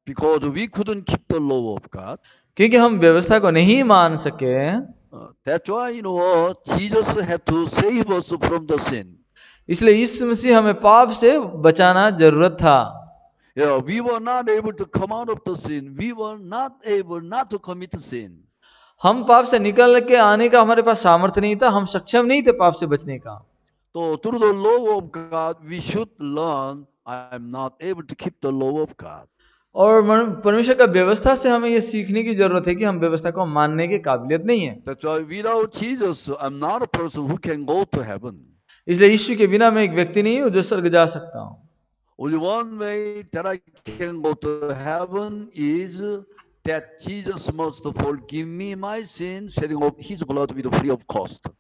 Because we couldn't keep the law of God. क्योंकि हम व्यवस्था को नहीं मान सके। That's why Jesus had to save us from the sin. इसलिए यीशु मसीह हमें पाप से बचाना जरूरत था। Yeah, we were not able to come out of the sin. We were not able not to commit sin. हम पाप से निकल के आने का हमारे पास सामर्थ्य नहीं था, हम सक्षम नहीं थे पाप से बचने का। So through the law of God, we should learn, I am not able to keep the law of God. और परमेश्वर का व्यवस्था से हमें ये सीखने की जरूरत है कि हम व्यवस्था को मानने के काबिलियत नहीं है। That's why without Jesus, I'm not a person who can go to heaven. इसलिए यीशु के बिना मैं एक व्यक्ति नहीं हूँ जो स्वर्ग जा सकता हूँ। Only one way that I can go to heaven is that Jesus must forgive me my sin, shedding of His blood with free of cost.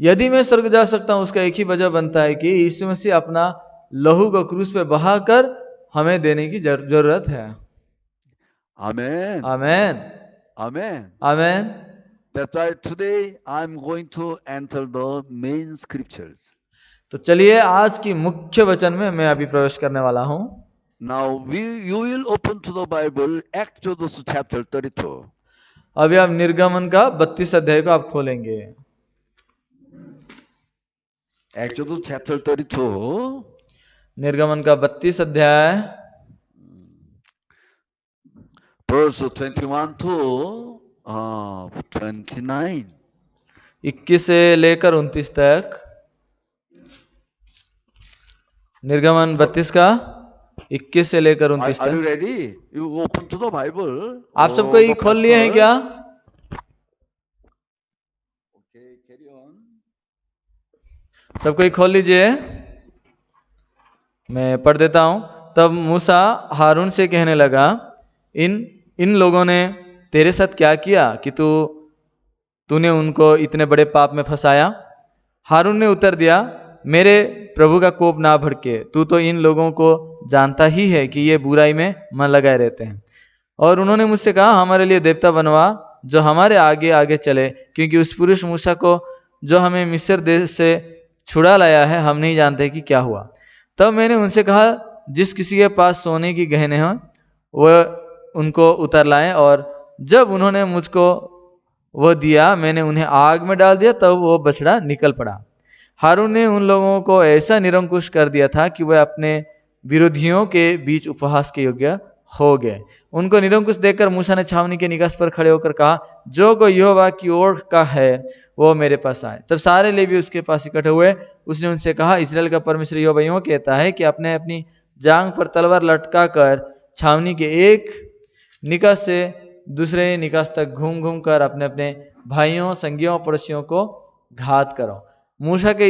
यदि मैं स्वर्ग जा सकता हूँ उसका एक ही वजह बनता है कि यीशु मसीह अपना लहू को क्रूस पे बहाकर हमें देने की जरूरत है। Amen. Amen, Amen. Amen. That's why today I'm going to enter the main scriptures. तो चलिए आज की मुख्य वचन में मैं अभी प्रवेश करने वाला हूँ। Now you will open to the Bible Exodus chapter 32. अभी आप निर्गमन का 32 अध्याय को आप खोलेंगे। Exodus chapter 32. निर्गमन का 32 अध्याय verse 21 to 29. 21 से लेकर 29 तक। निर्गमन 32 का 21 से लेकर 29 Are you तक। ready? You open to the Bible. आप सबको ये खोल लिए हैं क्या? Okay, carry on. सबको ये खोल लीजिए, मैं पढ़ देता हूं। तब मूसा हारून से कहने लगा, इन लोगों ने तेरे साथ क्या किया कि तूने उनको इतने बड़े पाप में फंसाया? हारून ने उत्तर दिया, मेरे प्रभु का कोप ना भड़के, तू तो इन लोगों को जानता ही है कि ये बुराई में मन लगाए रहते हैं। और उन्होंने मुझसे कहा, हमारे लिए देवता बनवा जो हमारे आगे आगे चले, क्योंकि उस पुरुष मूसा को जो हमें मिस्र देश से छुड़ा लाया है हम नहीं जानते कि क्या हुआ। तब मैंने उनसे कहा, जिस किसी के पास सोने की गहने हों वह उनको उतर लाएं। और जब उन्होंने मुझको वो दिया, मैंने उन्हें आग में डाल दिया, तब वो बछड़ा निकल पड़ा। हारून ने उन लोगों को ऐसा निरंकुश कर दिया था कि वह अपने विरोधियों के बीच उपहास के योग्य हो गए। उनको निरंकुश देखकर मूसा ने छावनी के निकास पर खड़े होकर कहा, जो कोई यहोवा की ओर का है वो मेरे पास आए। तब सारे लेवी उसके पास इकट्ठे हुए। उसने उनसे कहा, इस्राएल का परमेश्वर यहोवा यूं कहता है कि अपने अपनी जांग पर तलवार लटका कर छावनी के एक निकास से दूसरे निकास तक घूम घूम कर अपने अपने भाइयों, संगियों, पड़ोसियों को घात करो। मूसा के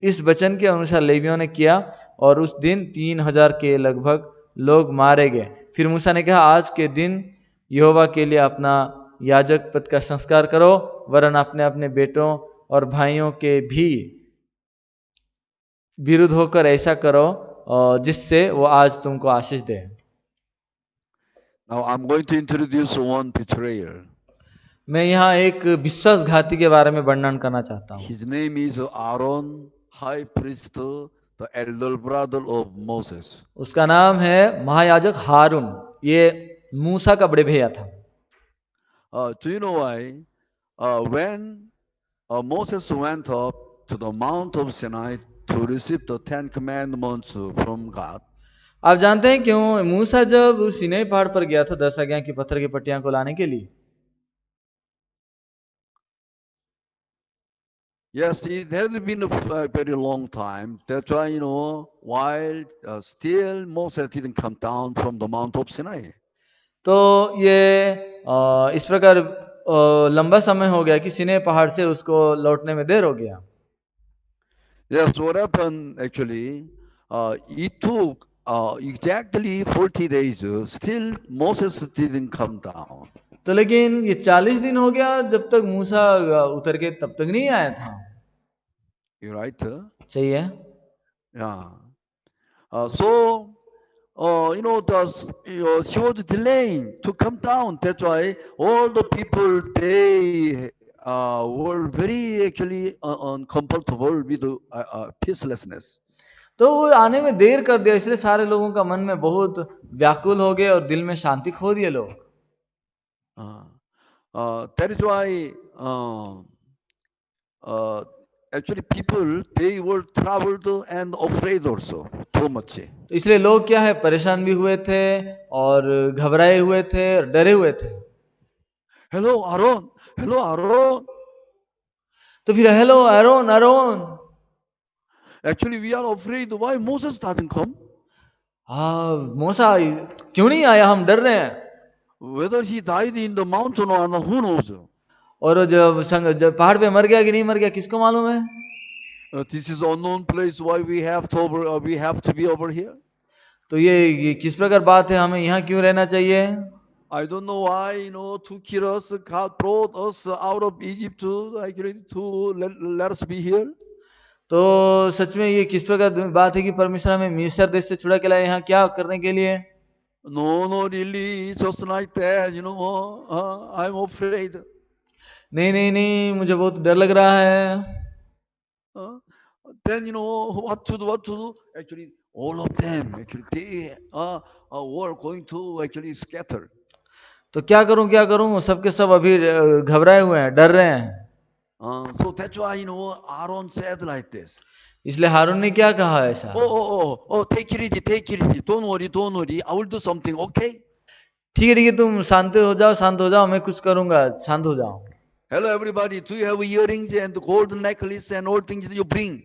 इस वचन के अनुसार लेवियों ने किया और उस दिन 3000 के लगभग लोग मारे गए। फिर मूसा ने कहा, आज के दिन यहोवा के लिए अपना याजक पद का संस्कार करो, वरन अपने अपने बेटों और भाइयों के भी विरुद्ध होकर ऐसा करो जिससे वो आज तुमको आशीष दे। Now I'm going to introduce one betrayer. मैं यहाँ एक विश्वासघाती के बारे में वर्णन करना चाहता हूँ। His name is Aaron, high priest, the elder brother of Moses. उसका नाम है महायाजक हारून, ये मूसा का बड़े भैया था। Do you know why? When Moses went up to the Mount of Sinai to receive the 10 commandments from God, आप जानते हैं क्यों मूसा जब सीनै पहाड़ पर गया था 10 आज्ञा की पत्थर की पट्टियां को लाने के लिए? yes, it has been a very long time. That's why, while still Moses didn't come down from the Mount of Sinai. तो ये इस प्रकार लंबा समय हो गया कि सीनै पहाड़ से उसको लौटने में देर हो गया। Yes, what happened actually, it took exactly 40 days, still Moses didn't come down. तो लेकिन ये 40 दिन हो गया जब तक मूसा उतर के तब तक नहीं आया था। You're right? सही है। Yeah. So, she was delaying to come down. That's why all the people, they were very actually uncomfortable with peacelessness. तो वो आने में देर कर दिया, इसलिए सारे लोगों का मन में बहुत व्याकुल हो गए और दिल में शांति खो दिए लोग। That is why actually people, they were troubled and afraid also too much. तो इसलिए लोग क्या है, परेशान भी हुए थे और घबराए हुए थे और डरे हुए थे। Hello, Aaron. Hello, Aaron. तो फिर hello Aaron Aaron, Actually, we are afraid. Why Moses doesn't come? हाँ मूसा क्यों नहीं आया, हम डर रहे हैं। Whether he died in the mountain or not, who knows? और वो जब पहाड़ पे मर गया कि नहीं मर गया, किसको मालूम है। This is unknown place. Why we have to be over here? तो ये किस प्रकार बात है, हमें यहाँ क्यों रहना चाहिए। I don't know why, to kill us, God brought us out of Egypt to let us be here. तो सच में ये किस प्रकार बात है कि परमेश्वर हमें मिस्र देश से छुड़ा के लाए यहाँ क्या करने के लिए। No, really, just like that, I'm afraid. नहीं, मुझे बहुत डर लग रहा है। Then, what to do? Actually, all of them, actually, they were going to actually scatter. तो क्या करूं, सबके सब अभी घबराए हुए हैं, डर रहे हैं। So that's why, Aaron said like this. इसलिए हारून ने क्या कहा ऐसा। Take it easy. Don't worry. I will do something, okay? ठीक है, तुम शांत हो जाओ, मैं कुछ करूंगा, शांत हो जाओ। Hello, everybody. Do you have earrings and gold necklace and all things that you bring?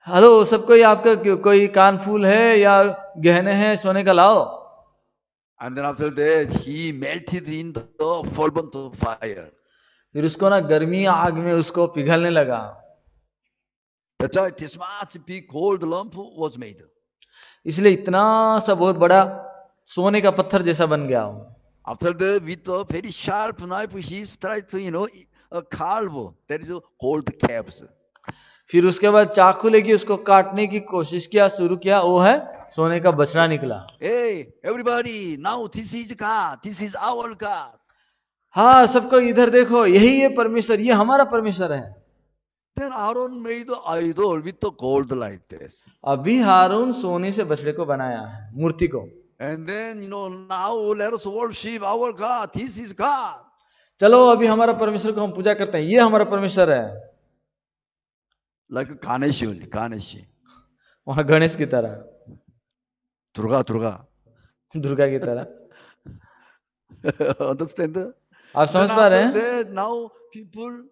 Hello सबको, आपका कोई कान फूल है या गहने हैं सोने का लाओ। And then after that, he melted in the fervent fire. फिर उसको ना गर्मी आग में उसको पिघलने लगा। That's why this much big gold lump was made. इसलिए इतना सा बहुत बड़ा सोने का पत्थर जैसा बन गया। After that, with a very sharp knife, he tried to, carve that is gold calves. फिर उसके बाद चाकू लेके उसको काटने की कोशिश शुरू किया, वो है सोने का बछड़ा निकला। Hey, everybody, now this is God. This is our God. हाँ सबको इधर देखो, यही है परमेश्वर, ये हमारा परमेश्वर है। Then Aaron made the idol with the gold like this. अभी हारून सोने से बछड़े को बनाया है, मूर्ति को। And then, now let us worship our God. This is God. चलो अभी हमारा परमेश्वर को हम पूजा करते हैं, ये हमारा परमेश्वर है। Like Ganesh only, Ganesh. वहां गणेश की तरह, Durga. दुर्गा की तरह। Understand? आप समझ पा रहे हैं। Now people,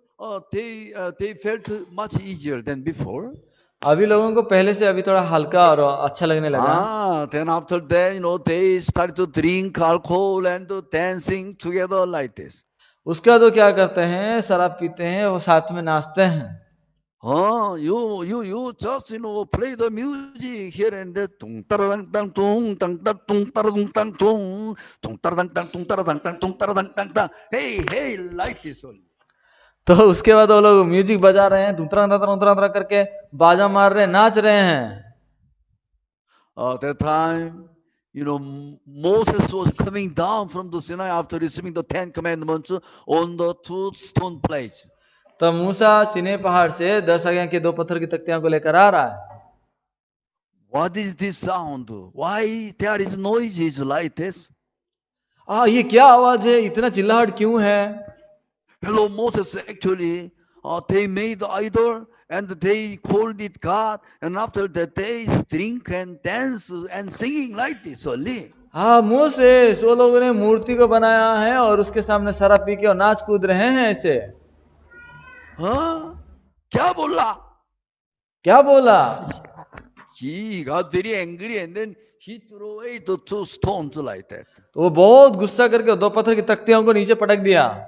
they felt much easier than before. अभी लोगों को पहले से अभी थोड़ा हल्का और अच्छा लगने लगा। Then after that, they started to drink alcohol and dancing together like this. उसके बाद वो क्या करते हैं, शराब पीते हैं, वो साथ में नाचते हैं। You just play the music here and there. Tung taradang tang tung tang tang tung taradung tang tung tung taradang tang tung taradang tang tung taradang tang tang. Hey, like this only. तो उसके बाद वो लोग म्यूजिक बजा रहे हैं, दूतरा करके बाजा मार रहे हैं, नाच रहे हैं। That time, Moses was coming down from the Sinai after receiving the 10 commandments on the 2 stone plates. तब मूसा सीनै पहाड़ से 10 आज्ञा के 2 पत्थर की तख्तियां को लेकर आ रहा है। What is this sound? Why there is noises like this? ये क्या आवाज है, इतना चिल्लाहट क्यों है। Hello, Moses, actually, they made the idol and they called it God, and after that they drink and dance and singing like this only. Moses, वो लोगों ने मूर्ति को बनाया है और उसके सामने शराब पी के और नाच कूद रहे हैं ऐसे। क्या बोला? He got very angry and then he threw away the 2 stones like that. तो वो बहुत गुस्सा करके 2 पत्थर की तख्तियों को नीचे पटक दिया।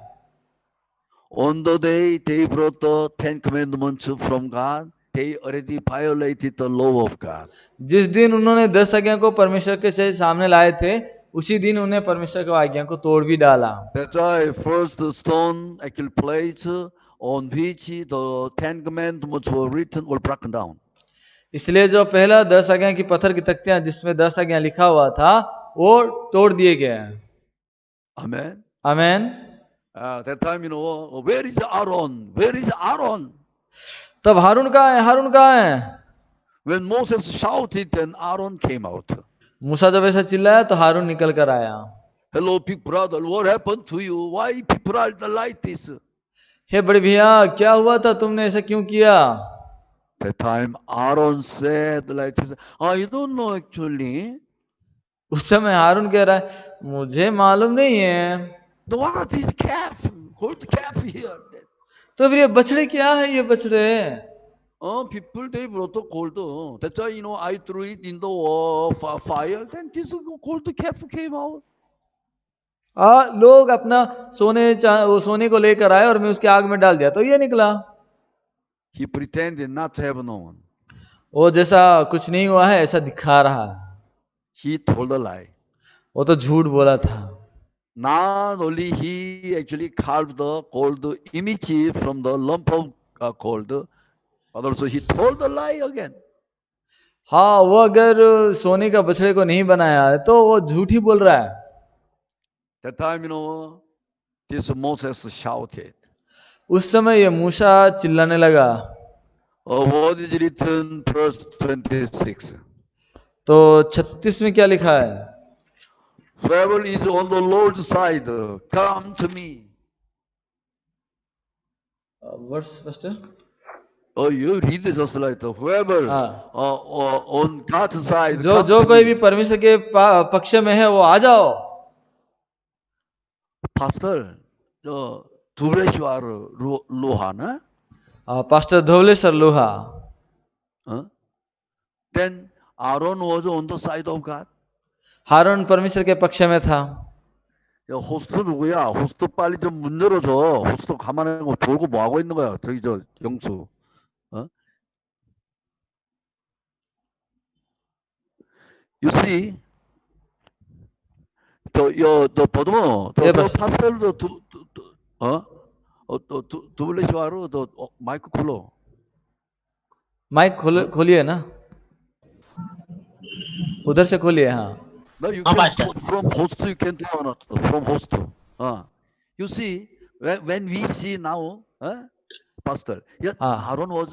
On the day they brought the 10 commandments from God, they already violated the law of God. जिस दिन उन्होंने 10 आज्ञा को परमेश्वर के सामने लाए थे, उसी दिन उन्हें परमेश्वर की आज्ञा को तोड़ भी डाला। That's why first stone actually place on which the 10 commandments were written were broken down. इसलिए जो पहला 10 आज्ञा की पत्थर की तख्तियां जिसमें 10 आज्ञा लिखा हुआ था, वो तोड़ दिए गए। Amen. Amen. That time, where is Aaron? तब हारून कहाँ है? When Moses shouted, then Aaron came out. मूसा जब ऐसा चिल्लाया तो हारून निकल कर आया। Hello, big brother, what happened to you? Why people are like this? हे बड़े भैया क्या हुआ था, तुमने ऐसा क्यों किया? That time Aaron said like this, I don't know actually. उस समय हारून कह रहा है मुझे मालूम नहीं है। What is calf? Hold the calf here. तो फिर ये बछड़े क्या है, ये बछड़े? People they brought the cold. That's why I threw it in the fire. Then this cold calf came out. लोग अपना वो सोने को लेकर आए और मैं उसके आग में डाल दिया तो ये निकला। He pretended not to have known. वो जैसा कुछ नहीं हुआ है ऐसा दिखा रहा है। He told a lie. वो तो झूठ बोला था। Not only he actually carved the gold image from the lump of gold, but also he told a lie again. हाँ, वो अगर सोने का बछड़े को नहीं बनाया है तो वो झूठ ही बोल रहा है। That time, this Moses shouted. उस समय ये मूसा चिल्लाने लगा। What is written verse 26? तो 36 में क्या लिखा है? Whoever is on the Lord's side, come to me. Verse pastor? You read it just like that. Whoever on God's side, जो come जो to कोई me. भी परमेश्वर के पक्ष में है वो आ जाओ। Pastor, 두레시와르 루하나? पास्टर धवलेश्वर लोहा। Then Aaron was on the side of God. हारून परमेश्वर के पक्ष में था। 야, 호스트 누구야? 호스트 빨리 좀 문 열어줘. 호스트 가만히 졸고 뭐 하고 있는 거야? 저기 영수. You see, 너 보드모, 예, 너 봤어. 파스텔도 두블레시와로 너 마이크 쿨러. माइक खोलिए ना, उधर से खोलिए। हाँ, No, you हाँ, can Pastor. from host you can do or not from host. You see, when we see now, Pastor, yeah, Aaron was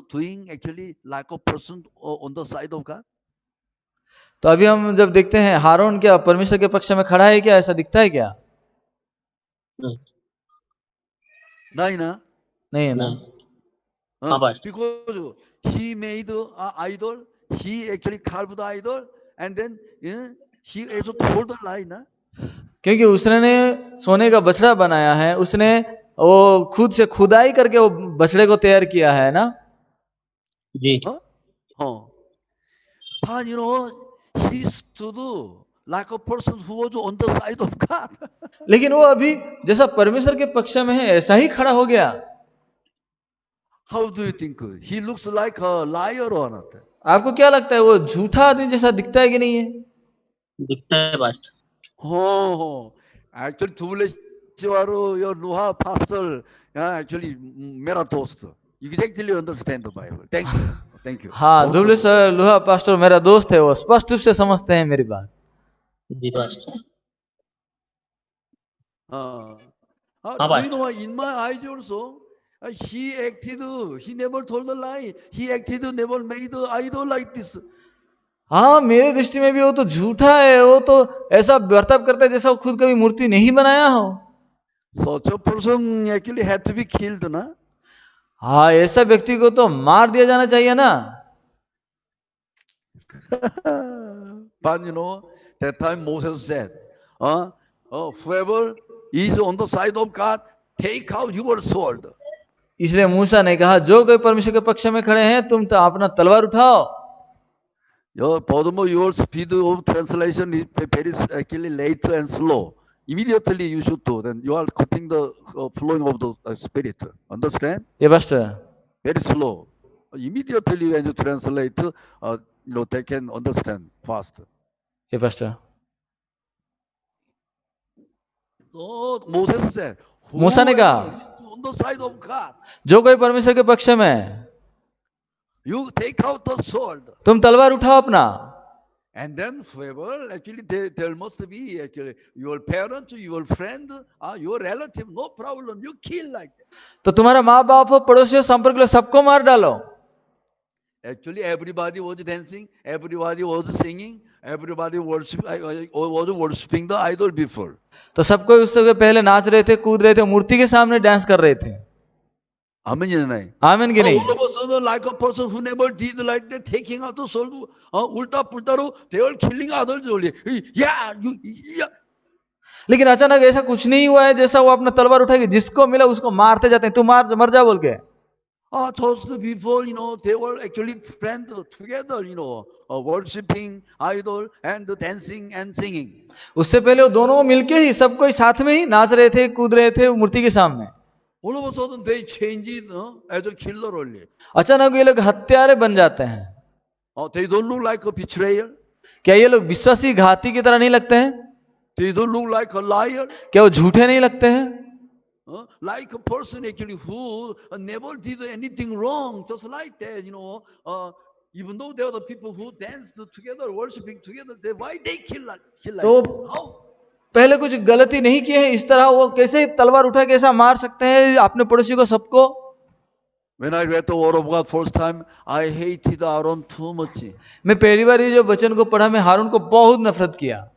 doing actually like a person on the side of God. तो अभी हम जब देखते हैं हारून क्या परमेश्वर के पक्ष में खड़ा है क्या, ऐसा दिखता है क्या? नहीं ना? नहीं है ना। हाँ, Pastor. Because he made an idol, he actually carved the idol, and then he also told a lie, ना? क्योंकि उसने सोने का बछड़ा बनाया है, उसने वो खुद से खुदाई करके वो बछड़े को तैयार किया है ना। जी। But he stood like a person who was on the side of God. लेकिन वो अभी जैसा परमेश्वर के पक्ष में है ऐसा ही खड़ा हो गया। How do you think? He looks like a liar or not? आपको क्या लगता है वो झूठा आदमी जैसा दिखता है कि नहीं है? दिखता है past. Actually, 두블레시와로 your Luha pastor, actually, मेरा दोस्त. You exactly understand the Bible. Thank you. Thank you. हाँ, धुबलेश्वर लोहा पास्टर मेरा दोस्त है, वो स्पष्ट रूप से समझते हैं मेरी बात। जी pastor. Do you know what? In my eyes also, he never told a lie. He never made the idol like this. हाँ, मेरे दृष्टि में भी वो तो झूठा है, वो तो ऐसा बर्ताव करता है जैसा वो खुद कभी मूर्ति नहीं बनाया हो। Such a person actually had to be killed, ना? हाँ, ऐसा व्यक्ति को तो मार दिया जाना चाहिए ना। But that time Moses said, whoever is on the side of God, take out your sword. इसलिए मूसा ने कहा जो कोई परमेश्वर के पक्ष में खड़े हैं तुम तो अपना तलवार उठाओ। Furthermore, your speed of translation is very actually late and slow. Immediately you should do. Then you are cutting the flowing of the spirit. Understand? ये pastor Very slow. Immediately when you translate, they can understand fast. ये पास्टर So Moses said, मूसा ने कहा on the side of God, जो कोई परमेश्वर के पक्ष में है you take out the sword. तुम तलवार उठाओ अपना। And then whoever, actually there must be actually your parent, your friend, your relative, no problem. You kill like that. तो तुम्हारा माँ बाप हो, पड़ोसी हो, संपर्क लो, सबको मार डालो। Actually, everybody was dancing, everybody was singing, everybody was worshiping the idol before. तो सबको उससे पहले नाच रहे थे, कूद रहे थे, मूर्ति के सामने डांस कर रहे थे। 아멘이나 나이. आमीन कि नहीं? All of a sudden, like a person who never did like that, taking out the sword, ulta pultaru, they are killing others only. Yeah, yeah. लेकिन अचानक ऐसा कुछ नहीं हुआ है जैसा वो अपना तलवार उठाएगी जिसको मिला उसको मारते जाते हैं, तू मार मर जा बोल के। Those people, they were actually friends together, worshiping idol and dancing and singing. उससे पहले वो दोनों मिलके ही सब कोई साथ में ही नाच रहे थे, कूद रहे थे मूर्ति के सामने। All of a sudden, they changed it as a killer only. अचानक ये लोग हत्यारे बन जाते हैं। They don't look like a betrayer. क्या ये लोग विश्वासी घाती की तरह नहीं लगते हैं? They don't look like a liar. क्या वो झूठे नहीं लगते हैं? Like a person actually who never did anything wrong, just like that, even though they are the people who danced together, worshiping together, why they kill like तो this? How? पहले कुछ गलती नहीं किए हैं, इस तरह वो कैसे तलवार उठा कैसा मार सकते हैं अपने पड़ोसी को, सबको? When I read the word of God first time, I hated Aaron too much. मैं पहली बार ये जो वचन को पढ़ा, मैं हारून को बहुत नफरत किया।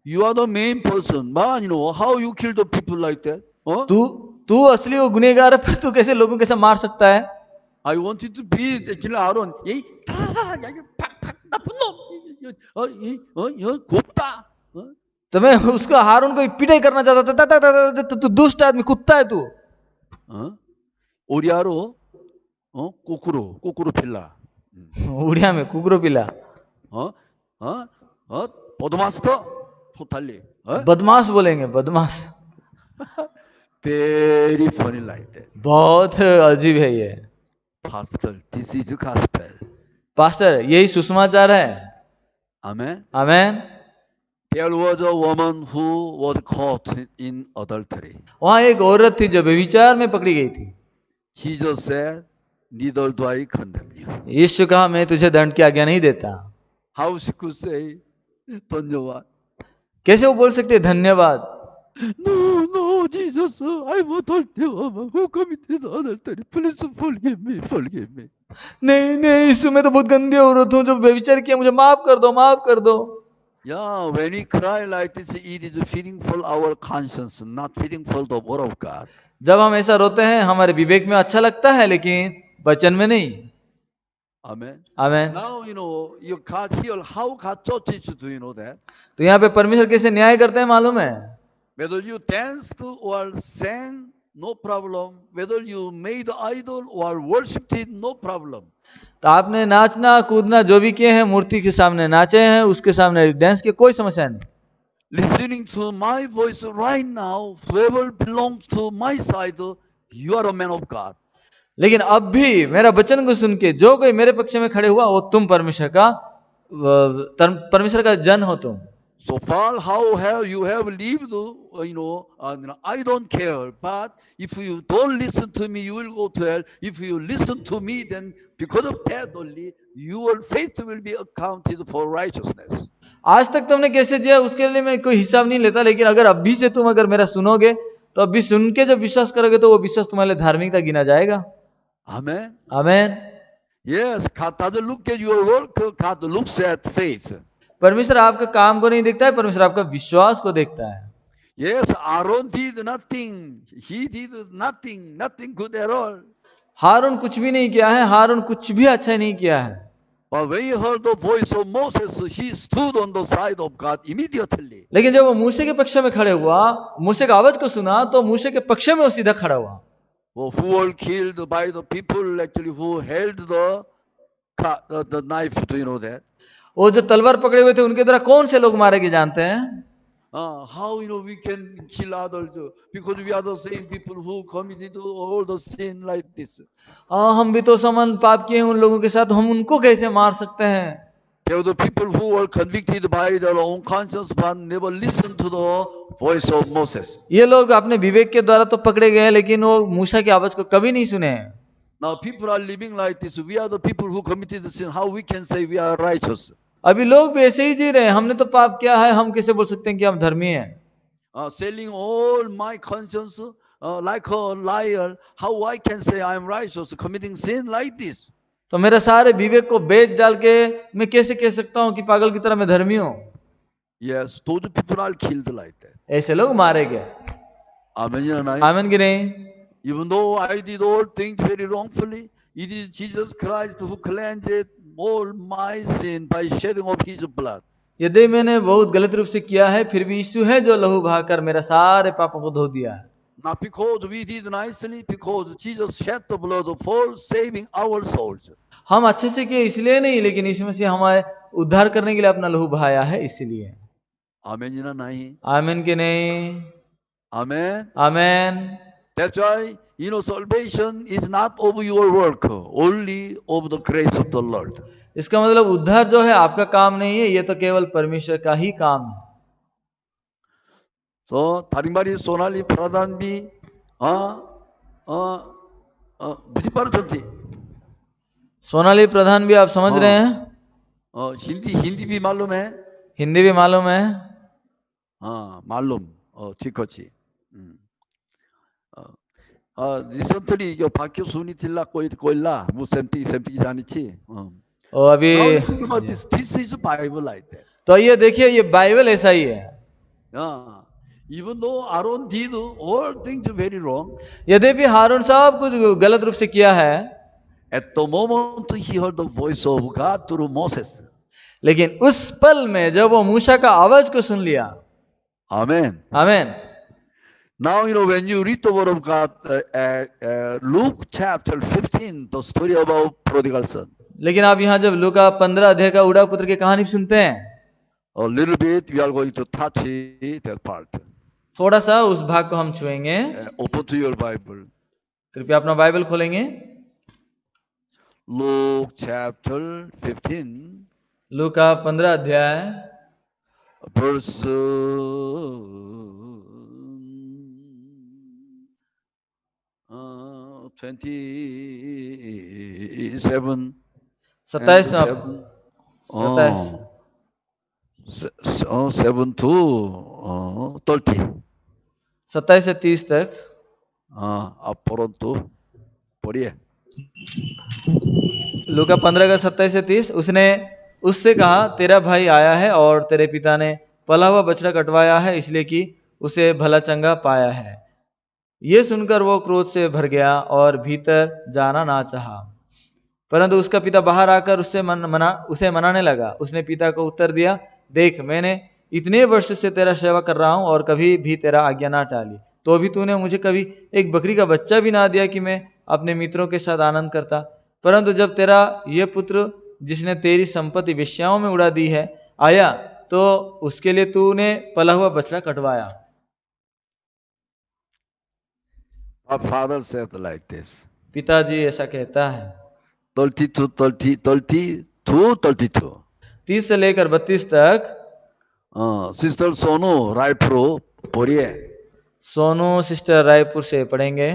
You are the main person, man. How you kill the people like that? तू असली वो गुनहगार है, फिर तू कैसे लोगों के साथ मार सकता है? I wanted to be actually Aaron. 곱다. तो मैं उसको हारून को पिटाई करना चाहता था, तू दुष्ट आदमी, कुत्ता है तू। 오리아로 꼬꾸로 필라. उड़िया में कुकुरो पिला। 버드마스터 토탈리. बदमाश बोलेंगे, बदमाश। Very funny like that. बहुत अजीब है ये। Pastor, this is the gospel. Pastor, यही सुसमाचार है। Amen. Amen. There was a woman who was caught in adultery. वहां एक औरत थी जो व्यभिचार में पकड़ी गई थी। Jesus said, neither do I condemn you. यीशु कहा, मैं तुझे दंड की आज्ञा नहीं देता। How she could say, धन्यवाद. कैसे वो बोल सकते हैं धन्यवाद? No, Jesus, I'm adultery woman who committed adultery. Please forgive me. नहीं यीशु, मैं तो बहुत गंदी औरत हूँ जो व्यभिचार किया, मुझे माफ कर दो, माफ कर दो। Yeah, when we cry like this, it is feeding for our conscience, not feeding for the word of God. जब हम ऐसा रोते हैं हमारे विवेक में अच्छा लगता है, लेकिन वचन में नहीं। Amen. Amen. Now you God here how God judges, do you know that? तो यहाँ पे परमेश्वर कैसे न्याय करते हैं मालूम है? Whether you danced or sang, no problem. Whether you made idol or worshipped it, no problem. तो आपने नाचना कूदना जो भी किए हैं, मूर्ति के सामने नाचे हैं, उसके सामने डांस किए, कोई समस्या नहीं। Listening to my voice right now, whoever belongs to my side, you are a man of God. लेकिन अब भी मेरा वचन को सुन के जो कोई मेरे पक्ष में खड़े हुआ, वो तुम परमेश्वर का जन हो तुम। So far, how have you lived, I don't care. But if you don't listen to me, you will go to hell. If you listen to me, then because of that only, your faith will be accounted for righteousness. आज तक तुमने कैसे जिया उसके लिए मैं कोई हिसाब नहीं लेता, लेकिन अगर अभी से तुम अगर मेरा सुनोगे, तो अभी सुन के जब विश्वास करोगे तो वो विश्वास तुम्हारे लिए धार्मिकता गिना जाएगा। Amen. Amen. Yes, God doesn't look at your work. God looks at faith. परमेश्वर आपका काम को नहीं देखता है, परमेश्वर आपका विश्वास को देखता है। Yes, Aaron did nothing. He did nothing good at all. हारून कुछ भी नहीं किया है, हारून कुछ भी अच्छा नहीं किया है। But when he heard the voice of Moses, he stood on the side of God immediately. लेकिन जब वो मूसे के पक्ष में खड़े हुआ, मूसे का आवाज को सुना, तो मूसे के पक्ष में वो सीधा खड़ा हुआ। Who were killed by the people actually who held the knife, do you know that? वो जो तलवार पकड़े हुए थे उनके द्वारा कौन से लोग मारे गए जानते हैं? How we can kill others because we are the same people who committed all the sin like this. हम भी तो समान पाप किए हैं उन लोगों के साथ, हम उनको कैसे मार सकते हैं? They were the people who were convicted by their own conscience but never listened to the voice of Moses. ये लोग अपने विवेक के द्वारा तो पकड़े गए हैं, लेकिन वो मूसा की आवाज को कभी नहीं सुने। Now people are living like this. We are the people who committed the sin. How we can say we are righteous? अभी लोग भी ऐसे ही जी रहे हैं, हमने तो पाप किया है, हम कैसे बोल सकते हैं कि हम धर्मी हैं? Selling all my conscience like a liar. How I can say I am righteous committing sin like this? तो मेरा सारे विवेक को बेच डाल के मैं कैसे कह सकता हूँ कि पागल की तरह मैं धर्मी हूँ? Yes, those people are killed like that. ऐसे लोग मारे गए। Amen. आमीन कि नहीं? Even though I did all things very wrongfully, it is Jesus Christ who cleansed all my sin by shedding of his blood. यदि मैंने बहुत गलत रूप से किया है, फिर भी यीशु है जो लहू बहाकर मेरा सारे पापों को धो दिया है। Not because we did nicely, because Jesus shed the blood for saving our souls. हम अच्छे से किए इसलिए नहीं, लेकिन यीशु मसीह हमारे उद्धार करने के लिए अपना लहू बहाया है, इसीलिए। आमेन ना नहीं? आमीन के नहीं? Amen. आमीन। That's why, salvation is not of your work, only of the grace of the Lord. इसका मतलब उद्धार जो है आपका काम नहीं है, ये तो केवल परमेश्वर का ही काम है। So, 다른 말이 소나리 프라단비, 무슨 말이지? सोनाली प्रधान भी आप समझ रहे हैं? हिंदी भी मालूम है? हिंदी भी मालूम है? हाँ, मालूम. ठीक ଅଛି. 리센트리 이거 박효순이 딜라고 있라. 뭐 샘티 जानिछि. और अभी Now think about this. This is Bible like that. तो ये देखिए, ये बाइबल ऐसा ही है। Even though Aaron did all things very wrong, यद्यपि हारून साहब कुछ गलत रूप से किया है, at the moment he heard the voice of God through Moses. लेकिन उस पल में जब वो मूसा का आवाज को सुन लिया। Amen. आमीन। Now when you read the word of God, Luke chapter 15, the story about prodigal son. लेकिन आप यहाँ जब लूका 15 अध्याय का उड़ा पुत्र की कहानी सुनते हैं, A little bit we are going to touch that part. थोड़ा सा उस भाग को हम छुएंगे। Open to your Bible. कृपया अपना बाइबल खोलेंगे। Luke chapter 15, लूका 15 अध्याय verse 27. 27 7 to 30. 27 से 30 तक। 앞으로도 보리에. लूका 15 का 27 से 30। उसने उससे कहा, तेरा भाई आया है और तेरे पिता ने पला हुआ बछड़ा कटवाया है, इसलिए कि उसे भला चंगा पाया है। ये सुनकर वो क्रोध से भर गया और भीतर जाना ना चाहा, परंतु उसका पिता बाहर आकर उसे मनाने लगा। उसने पिता को उत्तर दिया, देख, मैंने इतने वर्ष से तेरा सेवा कर रहा हूं और कभी भी तेरा आज्ञा ना टाली, तो भी तूने मुझे कभी एक बकरी का बच्चा भी ना दिया कि मैं अपने मित्रों के साथ आनंद करता। परंतु जब तेरा ये पुत्र जिसने तेरी संपत्ति वेश्याओं में उड़ा दी है आया, तो उसके लिए तूने पला हुआ बछड़ा कटवाया। Our father said like this. पिताजी ऐसा कहता है। 30 से लेकर 32 तक। सिस्टर सोनू रायपुर पढ़िए। सोनू सिस्टर रायपुर से पढ़ेंगे।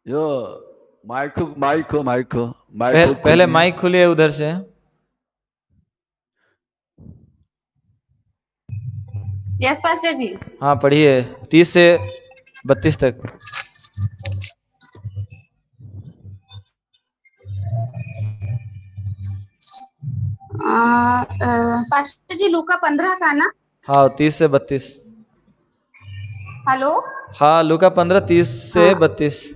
यो माइक पहले माइक खुलिए उधर से। यस पास्टर जी। हाँ पढ़िए 30 से 32 तक। पास्टर जी लूका 15 का ना? हाँ 30 से 32। हेलो। हाँ लूका 15 30 से 32।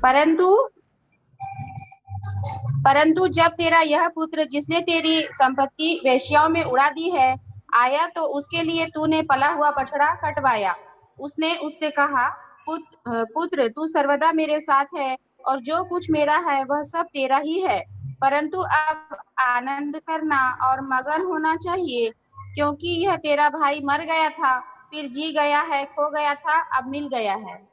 परंतु जब तेरा यह पुत्र जिसने तेरी संपत्ति वेश्याओं में उड़ा दी है आया, तो उसके लिए तूने पला हुआ बछड़ा कटवाया। उसने उससे कहा, पुत्र तू सर्वदा मेरे साथ है और जो कुछ मेरा है वह सब तेरा ही है, परंतु अब आनंद करना और मगन होना चाहिए, क्योंकि यह तेरा भाई मर गया था, फिर जी गया है, खो गया था, अब मिल गया है।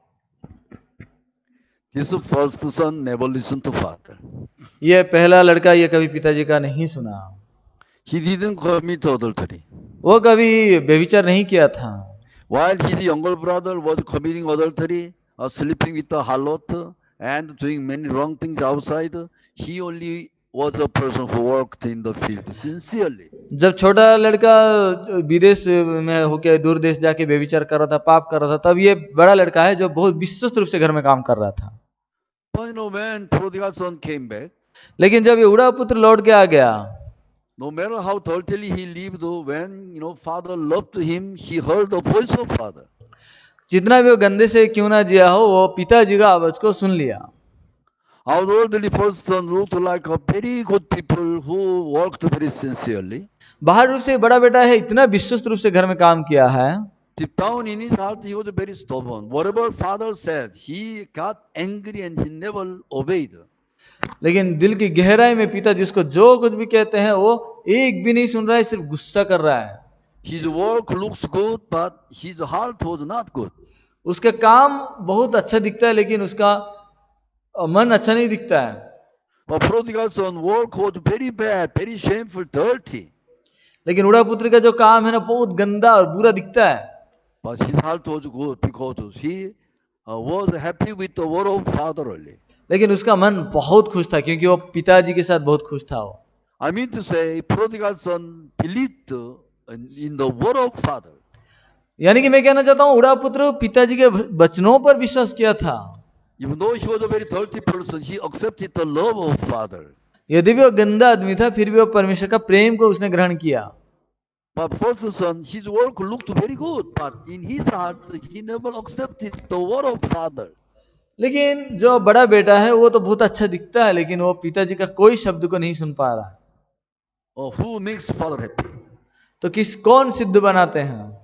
This first son never listened to father. ये पहला लड़का ये कभी पिताजी का नहीं सुना। He didn't commit adultery. वो कभी व्यभिचार नहीं किया था। While his younger brother was committing adultery, sleeping with the harlot, and doing many wrong things outside, he only was a person who worked in the field sincerely. जब छोटा लड़का विदेश में होकर दूर देश जाके व्यभिचार कर रहा था, पाप कर रहा था, तब ये बड़ा लड़का है जो बहुत विश्वस्त रूप से घर में काम कर रहा था। But when prodigal son came back, लेकिन जब ये उड़ा पुत्र लौट के आ गया, No matter how dirtily he lived, when father loved him, he heard the voice of father. जितना भी वो गंदे से क्यों ना जिया हो, वो पिताजी का आवाज को सुन लिया। Outwardly, person looked like a very good people who worked very sincerely. बाहर रूप से बड़ा बेटा है, इतना विश्वस्त रूप से घर में काम किया है, Deep down in his heart, he was very stubborn. Whatever father said, he got angry and he never obeyed. लेकिन दिल की गहराई में पिताजी उसको जो कुछ भी कहते हैं वो एक भी नहीं सुन रहा है, सिर्फ गुस्सा कर रहा है। His work looks good, but his heart was not good. उसका काम बहुत अच्छा दिखता है लेकिन उसका मन अच्छा नहीं दिखता है। But prodigal son work was very bad, very shameful, dirty. लेकिन उड़ा पुत्र का जो काम है ना, बहुत गंदा और बुरा दिखता है। But his heart was good because he was happy with the word of father only. लेकिन उसका मन बहुत खुश था क्योंकि वो पिताजी के साथ बहुत खुश था। वो I mean to say, prodigal son believed in the word of father. यानी कि मैं कहना चाहता हूँ, उड़ा पुत्र पिताजी के वचनों पर विश्वास किया था। Even though he was a very dirty person, he accepted the love of father. यदि भी वो गंदा आदमी था, फिर भी वो परमेश्वर का प्रेम को उसने ग्रहण किया। But first son, his work looked very good, but in his heart, he never accepted the word of father. लेकिन जो बड़ा बेटा है वो तो बहुत अच्छा दिखता है, लेकिन वो पिताजी का कोई शब्द को नहीं सुन पा रहा है। Who makes father happy? तो कौन सिद्ध बनाते हैं?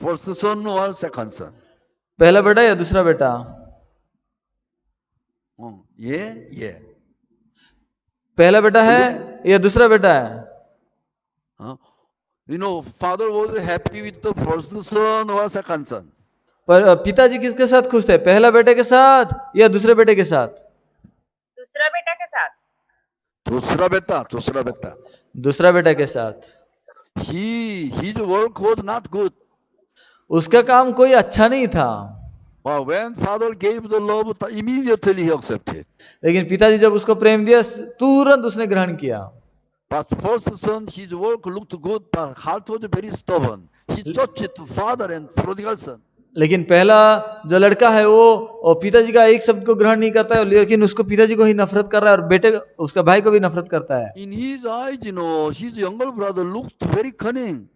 First son or second son? पहला बेटा या दूसरा बेटा? Yeah. पहला बेटा है या दूसरा बेटा है? Father was happy with the first son or second son? पर पिताजी किसके साथ खुश थे, पहला बेटे के साथ या दूसरे बेटे के साथ? दूसरा बेटा के साथ। दूसरा बेटा के साथ। His work was not good. उसका काम कोई अच्छा नहीं था। But when father gave the love, immediately he accepted. लेकिन पिताजी जब उसको प्रेम दिया, तुरंत उसने ग्रहण किया। But first son, his work looked good, but heart was very stubborn. He touched father and prodigal son. लेकिन पहला जो लड़का है वो पिताजी का एक शब्द को ग्रहण नहीं करता है, लेकिन उसको पिताजी को ही नफरत कर रहा है और बेटे उसका भाई को भी नफरत करता है। In his eyes, his younger brother looked very cunning.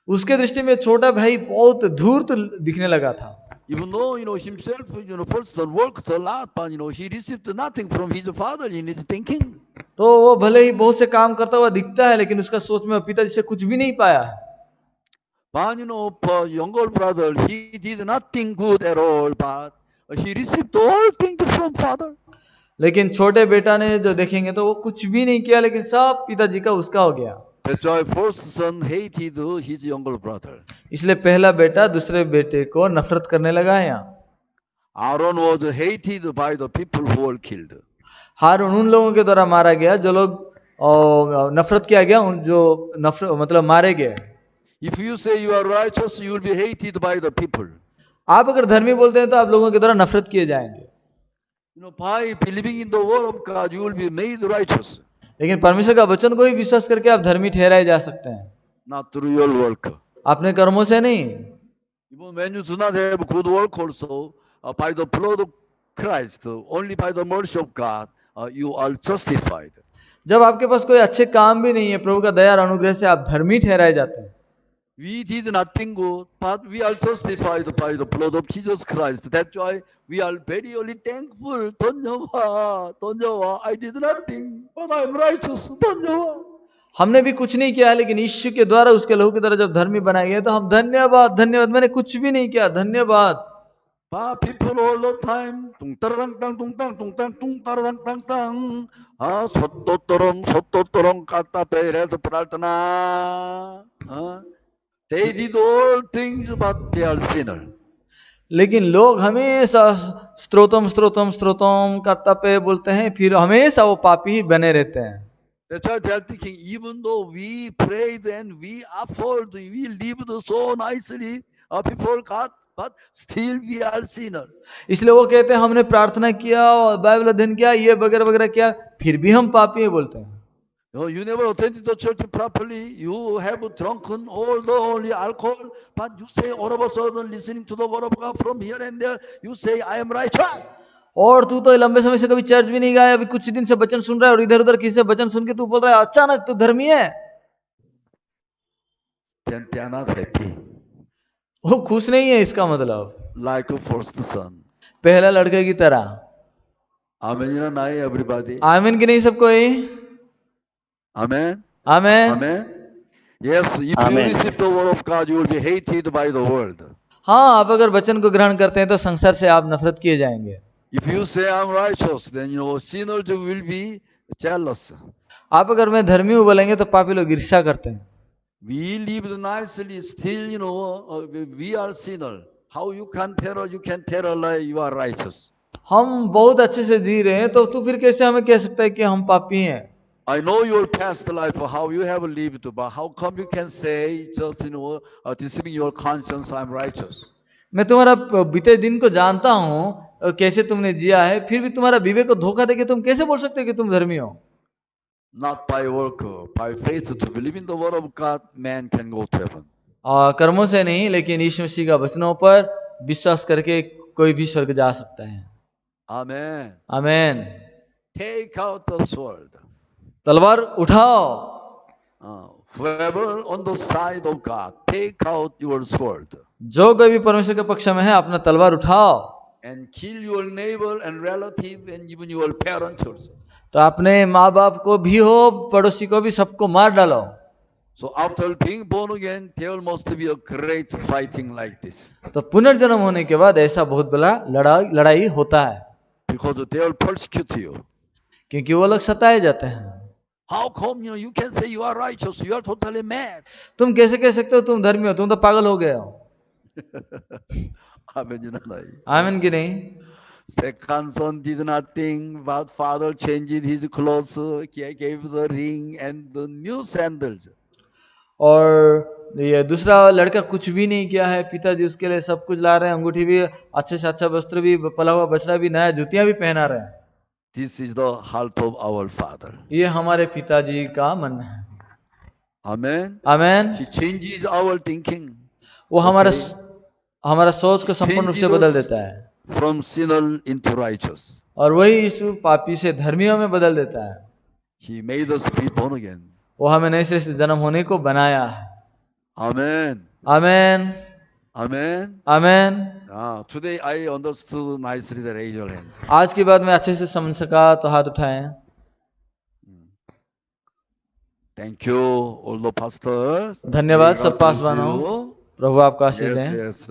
उसके दृष्टि में छोटा भाई बहुत धूर्त दिखने लगा था। Even though himself, first son worked a lot, but he received nothing from his father in his thinking. तो वो भले ही बहुत से काम करता हुआ दिखता है, लेकिन उसका सोच में पिताजी से कुछ भी नहीं पाया है। But younger brother, he did nothing good at all, but he received all things from father. लेकिन छोटे बेटा ने जो देखेंगे तो वो कुछ भी नहीं किया, लेकिन सब पिताजी का उसका हो गया। That's why first son hated his younger brother. इसलिए पहला बेटा दूसरे बेटे को नफरत करने लगा है। यहाँ Aaron was hated by the people who were killed. हारून उन लोगों के द्वारा मारा गया जो लोग नफरत किया गया, जो नफरत मतलब मारे गए। If you say you are righteous, you will be hated by the people. आप अगर धर्मी बोलते हैं तो आप लोगों के द्वारा नफरत किए जाएंगे। By believing in the word of God, you will be made righteous. लेकिन परमेश्वर का वचन को ही विश्वास करके आप धर्मी ठहराए जा सकते हैं, Not through your work. अपने कर्मों से नहीं। Even when you do not have good work also, by the blood of Christ, only by the mercy of God, you are justified. जब आपके पास कोई अच्छे काम भी नहीं है, प्रभु का दया और अनुग्रह से आप धर्मी ठहराए जाते हैं। We did nothing good, but we are justified by the blood of Jesus Christ. That's why we are very thankful. धन्यवाद, I did nothing, but I am righteous. धन्यवाद। हमने भी कुछ नहीं किया है, लेकिन यीशु के द्वारा, उसके लहू के द्वारा जब धर्मी बनाए गए तो हम धन्यवाद, मैंने कुछ भी नहीं किया, धन्यवाद। But people all the time, 소또또롱 갖다 베레서 प्रार्थना, they did all things but they are sinner. लेकिन लोग हमेशा स्तोत्रम करता पे बोलते हैं, फिर हमेशा वो पापी ही बने रहते हैं। That's why they are thinking, even though we prayed and we offered, we lived so nicely before God, but still we are sinner. इसलिए वो कहते हैं हमने प्रार्थना किया और बाइबल अध्ययन किया, ये वगैरह वगैरह किया, फिर भी हम पापी हैं बोलते हैं। You never attended the church properly. You have drunken all the only alcohol, but you say all of a sudden, listening to the word of God from here and there, you say, I am righteous. और तू तो लंबे समय से कभी चर्च भी नहीं गया, अभी कुछ दिन से वचन सुन रहा है और इधर उधर किसी से वचन सुन के तू बोल रहा है अचानक तू धर्मी है। then they are not happy. वो खुश नहीं है, इसका मतलब Like a first son. पहला लड़के की तरह। Amen. You know, everybody. आमीन कि नहीं सबको ये? Amen. आमीन। Amen. Yes, if you Amen. receive the word of God, you will be hated by the world. हाँ, आप अगर वचन को ग्रहण करते हैं तो संसार से आप नफरत किए जाएंगे। If you say I'm righteous, then sinners will be jealous. आप अगर मैं धर्मी हूँ बोलेंगे तो पापी लोग ईर्ष्या करते हैं। We live nicely, still we are sinner. How you can tell like you are righteous? हम बहुत अच्छे से जी रहे हैं, तो तू फिर कैसे हमें कह सकता है कि हम पापी हैं? I know your past life, how you have lived, but how come you can say just deceiving your conscience, I'm righteous? मैं तुम्हारा बीते दिन को जानता हूँ, कैसे तुमने जिया है, फिर भी तुम्हारा विवेक को धोखा देके तुम कैसे बोल सकते हो कि तुम धर्मी हो? Not by work, by faith to believe in the word of God, man can go to heaven. कर्मों से नहीं, लेकिन यीशु मसीह का वचनों पर विश्वास करके कोई भी स्वर्ग जा सकता है। Amen. आमीन। Take out the sword. तलवार उठाओ। Whoever on the side of God, take out your sword. जो कोई भी परमेश्वर के पक्ष में है, अपना तलवार उठाओ। And kill your neighbor and relative and even your parents also. तो अपने माँ बाप को भी हो, पड़ोसी को भी, सबको मार डालो। So after being born again, there must be a great fighting like this. तो पुनर्जन्म होने के बाद ऐसा बहुत बड़ा लड़ाई होता है, Because they will persecute you. क्योंकि वो लोग सताए जाते हैं। How come you can say you are righteous? You are totally mad. तुम कैसे कह सकते हो तुम धर्मी हो? तुम तो पागल हो गए हो। Amen. आमीन कि नहीं? Second son did nothing, but father changed his clothes, gave the ring and the new sandals. और ये दूसरा लड़का कुछ भी नहीं किया है, पिताजी उसके लिए सब कुछ ला रहे हैं, अंगूठी भी, अच्छे से अच्छा वस्त्र भी, पला हुआ बछड़ा भी, नया जूतियां भी पहना रहे हैं। This is the heart of our Father. ये हमारे पिताजी का मन है। Amen. आमीन। He changes our thinking. वो Okay. हमारा सोच को संपूर्ण रूप से बदल देता है, From sinner into righteous. और वही यीशु पापी से धर्मियों में बदल देता है। He made us be born again. वो हमें नए सिरे से जन्म होने को बनाया है। Amen. आमीन। Amen. आमीन। Today I understood nicely the raise your hand. आज की बात मैं अच्छे से समझ सका, तो हाथ उठाएं। Thank you, all the pastors. धन्यवाद May सब God bless पासवानों, you. प्रभु आपको आशीष Yes, दें। yes.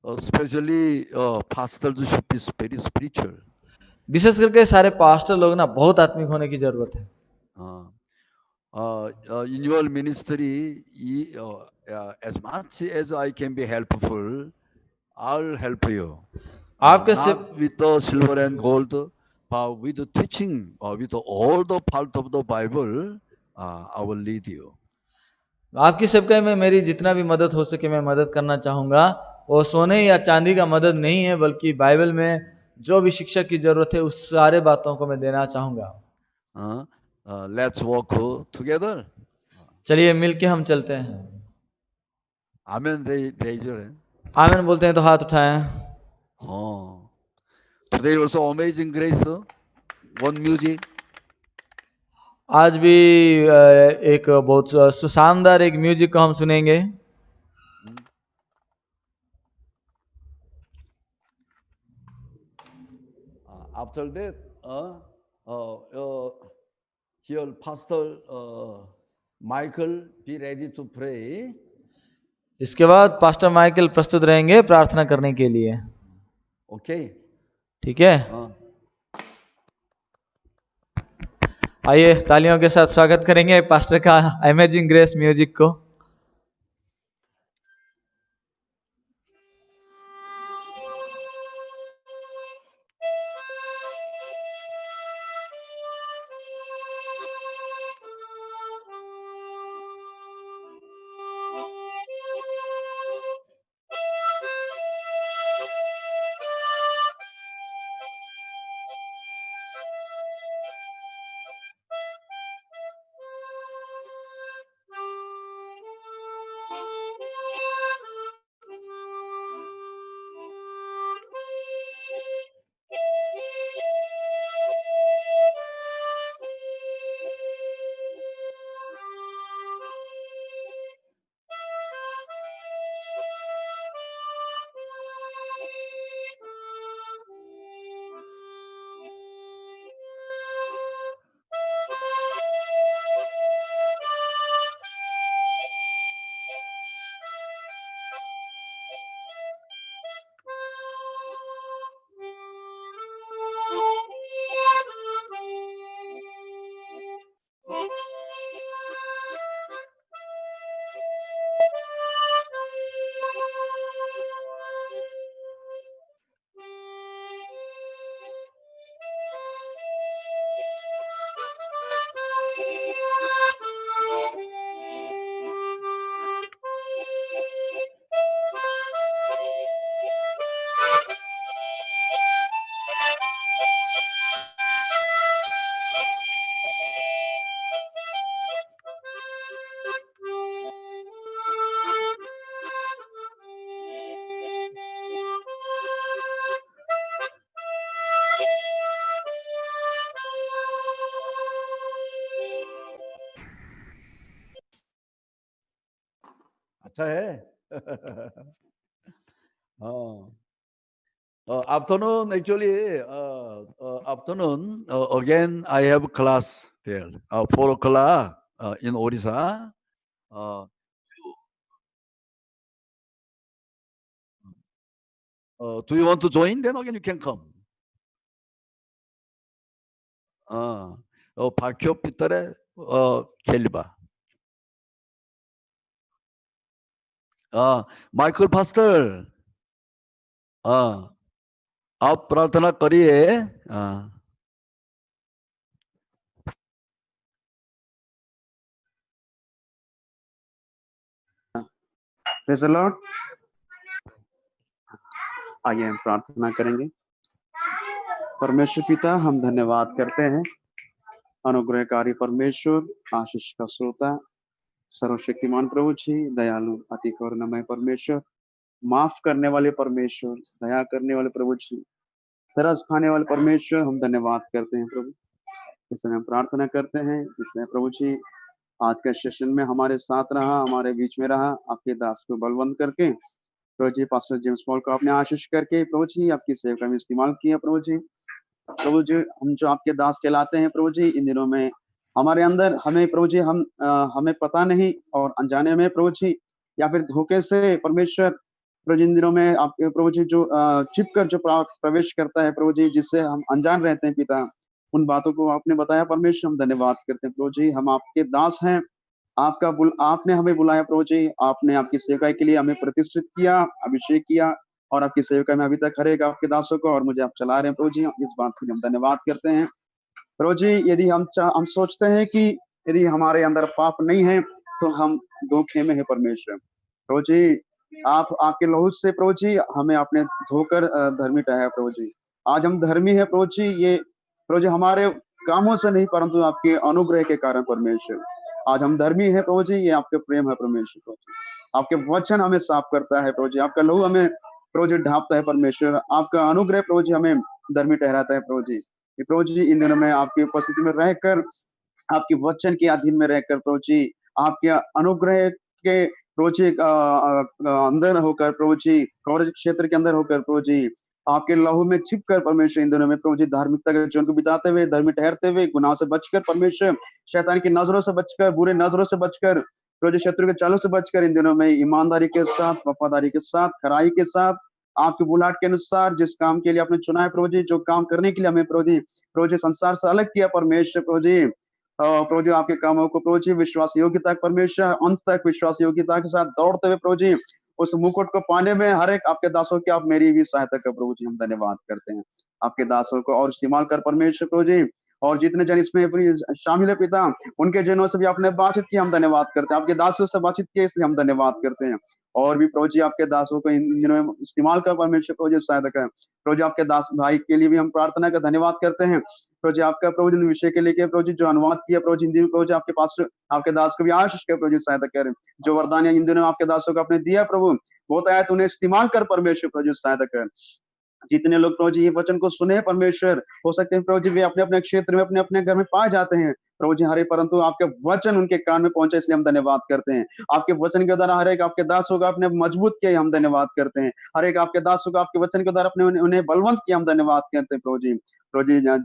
Especially pastors should be very spiritual. विशेष करके सारे पास्टर लोग ना बहुत आत्मिक होने की जरूरत है। In your ministry, as much as I can be helpful, I'll help you. आपके Not with the silver and gold, but with the teaching, with all the part of the Bible, I will lead you. आपकी सेवकाई में मेरी जितना भी मदद हो सके मैं मदद करना चाहूँगा। वो सोने या चांदी का मदद नहीं है, बल्कि बाइबल में जो भी शिक्षा की जरूरत है उस सारे बातों को मैं देना चाहूँगा। Let's walk together. चलिए मिलके हम चलते हैं। Amen. Raise your hand. आमीन बोलते हैं तो हाथ उठाएं। Today also amazing grace. One music. आज भी एक बहुत शानदार एक म्यूजिक को हम सुनेंगे। After that, here Pastor Michael be ready to pray. इसके बाद पास्टर माइकल प्रस्तुत रहेंगे प्रार्थना करने के लिए। Okay. ठीक है, आइए तालियों के साथ स्वागत करेंगे पास्टर का अमेजिंग ग्रेस म्यूजिक को। अच्छा है. Afternoon, actually, afternoon, again, I have class there, 4 o'clock in Odisha. Do you want to join? Then again, you can come. 박효 पितरे 켈리바. माइकल पास्टर, आप प्रार्थना करिए. Praise the Lord. आइए हम प्रार्थना करेंगे. परमेश्वर पिता, हम धन्यवाद करते हैं, अनुग्रहकारी परमेश्वर, आशीष का श्रोता, सर्वशक्तिमान प्रभु जी, दयालु अति करुणामय परमेश्वर, माफ करने वाले परमेश्वर, दया करने वाले प्रभु जी, तरस खाने वाले परमेश्वर, हम धन्यवाद करते हैं प्रभु. इस समय हम प्रार्थना करते हैं, इसमें प्रभु जी आज के सेशन में हमारे साथ रहा, हमारे बीच में रहा, आपके दास को बलवंत करके प्रभु जी, पास्टर जेम्स पॉल को आपने आशीष करके प्रभु जी आपकी सेवा में इस्तेमाल किया. प्रभु जी हम जो आपके दास कहलाते हैं प्रभु जी, इन दिनों में हमारे अंदर हमें प्रभु जी हमें पता नहीं और अनजाने में प्रभु जी या फिर धोखे से परमेश्वर प्रभु जी इन दिनों में आपके प्रभु जी जो छिपकर जो प्रवेश करता है प्रभु जी, जिससे हम अनजान रहते हैं पिता, उन बातों को आपने बताया परमेश्वर. हम धन्यवाद करते हैं प्रभु जी, हम आपके दास हैं, आपने हमें बुलाया प्रभु जी, आपने आपकी सेवा के लिए हमें प्रतिष्ठित किया, अभिषेक किया और आपकी सेवा में अभी तक हर एक आपके दासों को और मुझे आप चला रहे हैं प्रभु जी. इस बात के लिए हम धन्यवाद करते हैं प्रभु जी. यदि हम सोचते हैं कि यदि हमारे अंदर पाप नहीं है तो हम धोखे में है परमेश्वर. प्रभु जी आपके लहू से प्रभु जी हमें आपने धोकर धर्मी ठहराया प्रभु जी. आज हम धर्मी है प्रभु जी, ये प्रभु जी हमारे कामों से नहीं परंतु आपके अनुग्रह के कारण परमेश्वर. आज हम धर्मी है प्रभु जी, ये आपके प्रेम है परमेश्वर. प्रभु जी आपके वचन हमें साफ करता है प्रभु जी, आपका लहू हमें प्रभु जी ढांपता है परमेश्वर, आपका अनुग्रह प्रभु जी हमें धर्मी ठहराता है प्रभु जी. प्रभु जी इन दिनों में आपकी उपस्थिति में रहकर, आपके वचन के अधीन में रहकर प्रभु जी, आपके अनुग्रह के प्रभु जी अंदर होकर प्रभु जी, कवरेज क्षेत्र के अंदर होकर प्रभु जी, आपके लहू में छिपकर परमेश्वर इन दिनों में प्रभु जी धार्मिकता के जीवन को बिताते हुए, धर्मी ठहरते हुए, गुनाह से बचकर परमेश्वर, शैतान की नजरों से बचकर, बुरे नजरों से बचकर प्रभु जी, शत्रु के चालों से बचकर इन दिनों में ईमानदारी के साथ, वफादारी के साथ, खराई के साथ, आपके बुलाहट के अनुसार जिस काम के लिए आपने चुना है प्रभु जी, जो काम करने के लिए हमें प्रभु जी संसार से अलग किया परमेश्वर प्रभु जी आपके कामों को प्रभु जी विश्वास योग्यता परमेश्वर अंत तक विश्वास योग्यता के साथ दौड़ते हुए प्रभु जी उस मुकुट को पाने में हर एक आपके दासों की आप मेरी भी सहायता कर प्रभु जी. हम धन्यवाद करते हैं आपके दासों को और इस्तेमाल कर परमेश्वर प्रभु जी, और जितने जन इसमें शामिल है पिता, उनके जनों से भी आपने बातचीत की, हम धन्यवाद करते हैं. आपके दासों से बातचीत की इसलिए हम धन्यवाद करते हैं. और भी प्रभु जी आपके दासों को इन दिनों में इस्तेमाल कर परमेश्वर प्रभु जी सहायता कर. प्रभु जी आपके दास भाई के लिए भी हम प्रार्थना का धन्यवाद करते हैं प्रभु जी. आपका प्रभु जी विषय के लिए प्रभु जी जो अनुवाद किया प्रभु जी, हिंदी में प्रभु जी आपके पास आपके दास को भी आशीष कर प्रभु जी सहायता करें. जो वरदान इन दिनों आपके दासों को आपने दिया प्रभु, बहुत आया तो उन्हें इस्तेमाल कर परमेश्वर प्रभु जी सहायता कर. जितने लोग प्रभु जी ये वचन को सुने परमेश्वर, हो सकते हैं प्रभु जी वे अपने अपने क्षेत्र में अपने अपने घर में पाए जाते हैं प्रभु जी हरे, परंतु आपके वचन उनके कान में पहुंचे इसलिए हम धन्यवाद करते हैं. आपके वचन के द्वारा हर एक आपके दासों को आपने मजबूत किया, हम धन्यवाद करते हैं. हर एक आपके दासों को आपके वचन के द्वारा अपने उन्हें बलवंत किया, हम धन्यवाद करते हैं प्रभु जी.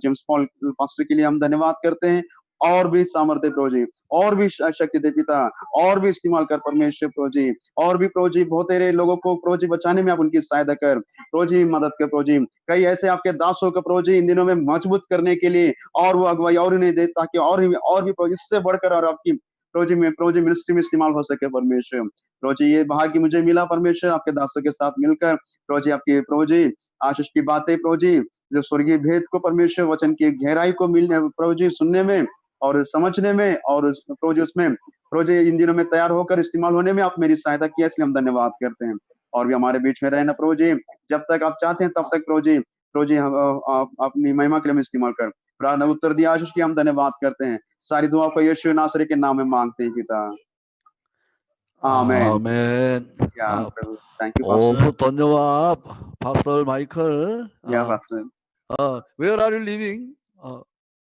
जेम्स पॉल पास्टर के लिए हम धन्यवाद करते हैं. और भी सामर्थ्य प्रभु जी, और भी शक्ति दे पिता, और भी इस्तेमाल कर परमेश्वर प्रभु जी, और भी प्रभु जी बहुत सारे लोगों को प्रभु जी बचाने में आप उनकी सहायता कर प्रभु जी, मदद कर प्रभु जी. कई ऐसे आपके दासों को प्रभु जी इन दिनों में मजबूत करने के लिए और वो अगुवाई और उन्हें दे, ताकि और भी प्रभु इससे बढ़कर और आपकी प्रभु जी मिनिस्ट्री में इस्तेमाल हो सके परमेश्वर. प्रभु जी ये भाग्य मुझे मिला परमेश्वर, आपके दासों के साथ मिलकर प्रभु जी आपकी प्रभु जी आशीष की बातें प्रभु जी, जो स्वर्गीय भेद को परमेश्वर वचन की गहराई को मिलने प्रभु जी सुनने में और समझने में और प्रभु जी उसमें प्रभु जी इन दिनों में तैयार होकर इस्तेमाल होने में आप मेरी सहायता किया, इसलिए हम धन्यवाद करते हैं. और भी हमारे बीच में रहना प्रभु जी, जब तक आप चाहते हैं तब तक प्रभु जी अपनी महिमा के लिए इस्तेमाल कर. प्रार्थना उत्तर दिया आशीष की हम धन्यवाद करते हैं. सारी दुआ को यीशु नासरी के नाम में मांगते हैं पिता, आमीन. प्रभु थैंक यू पास्टर. धन्यवाद पास्टर माइकल. या pastor. Where are you living?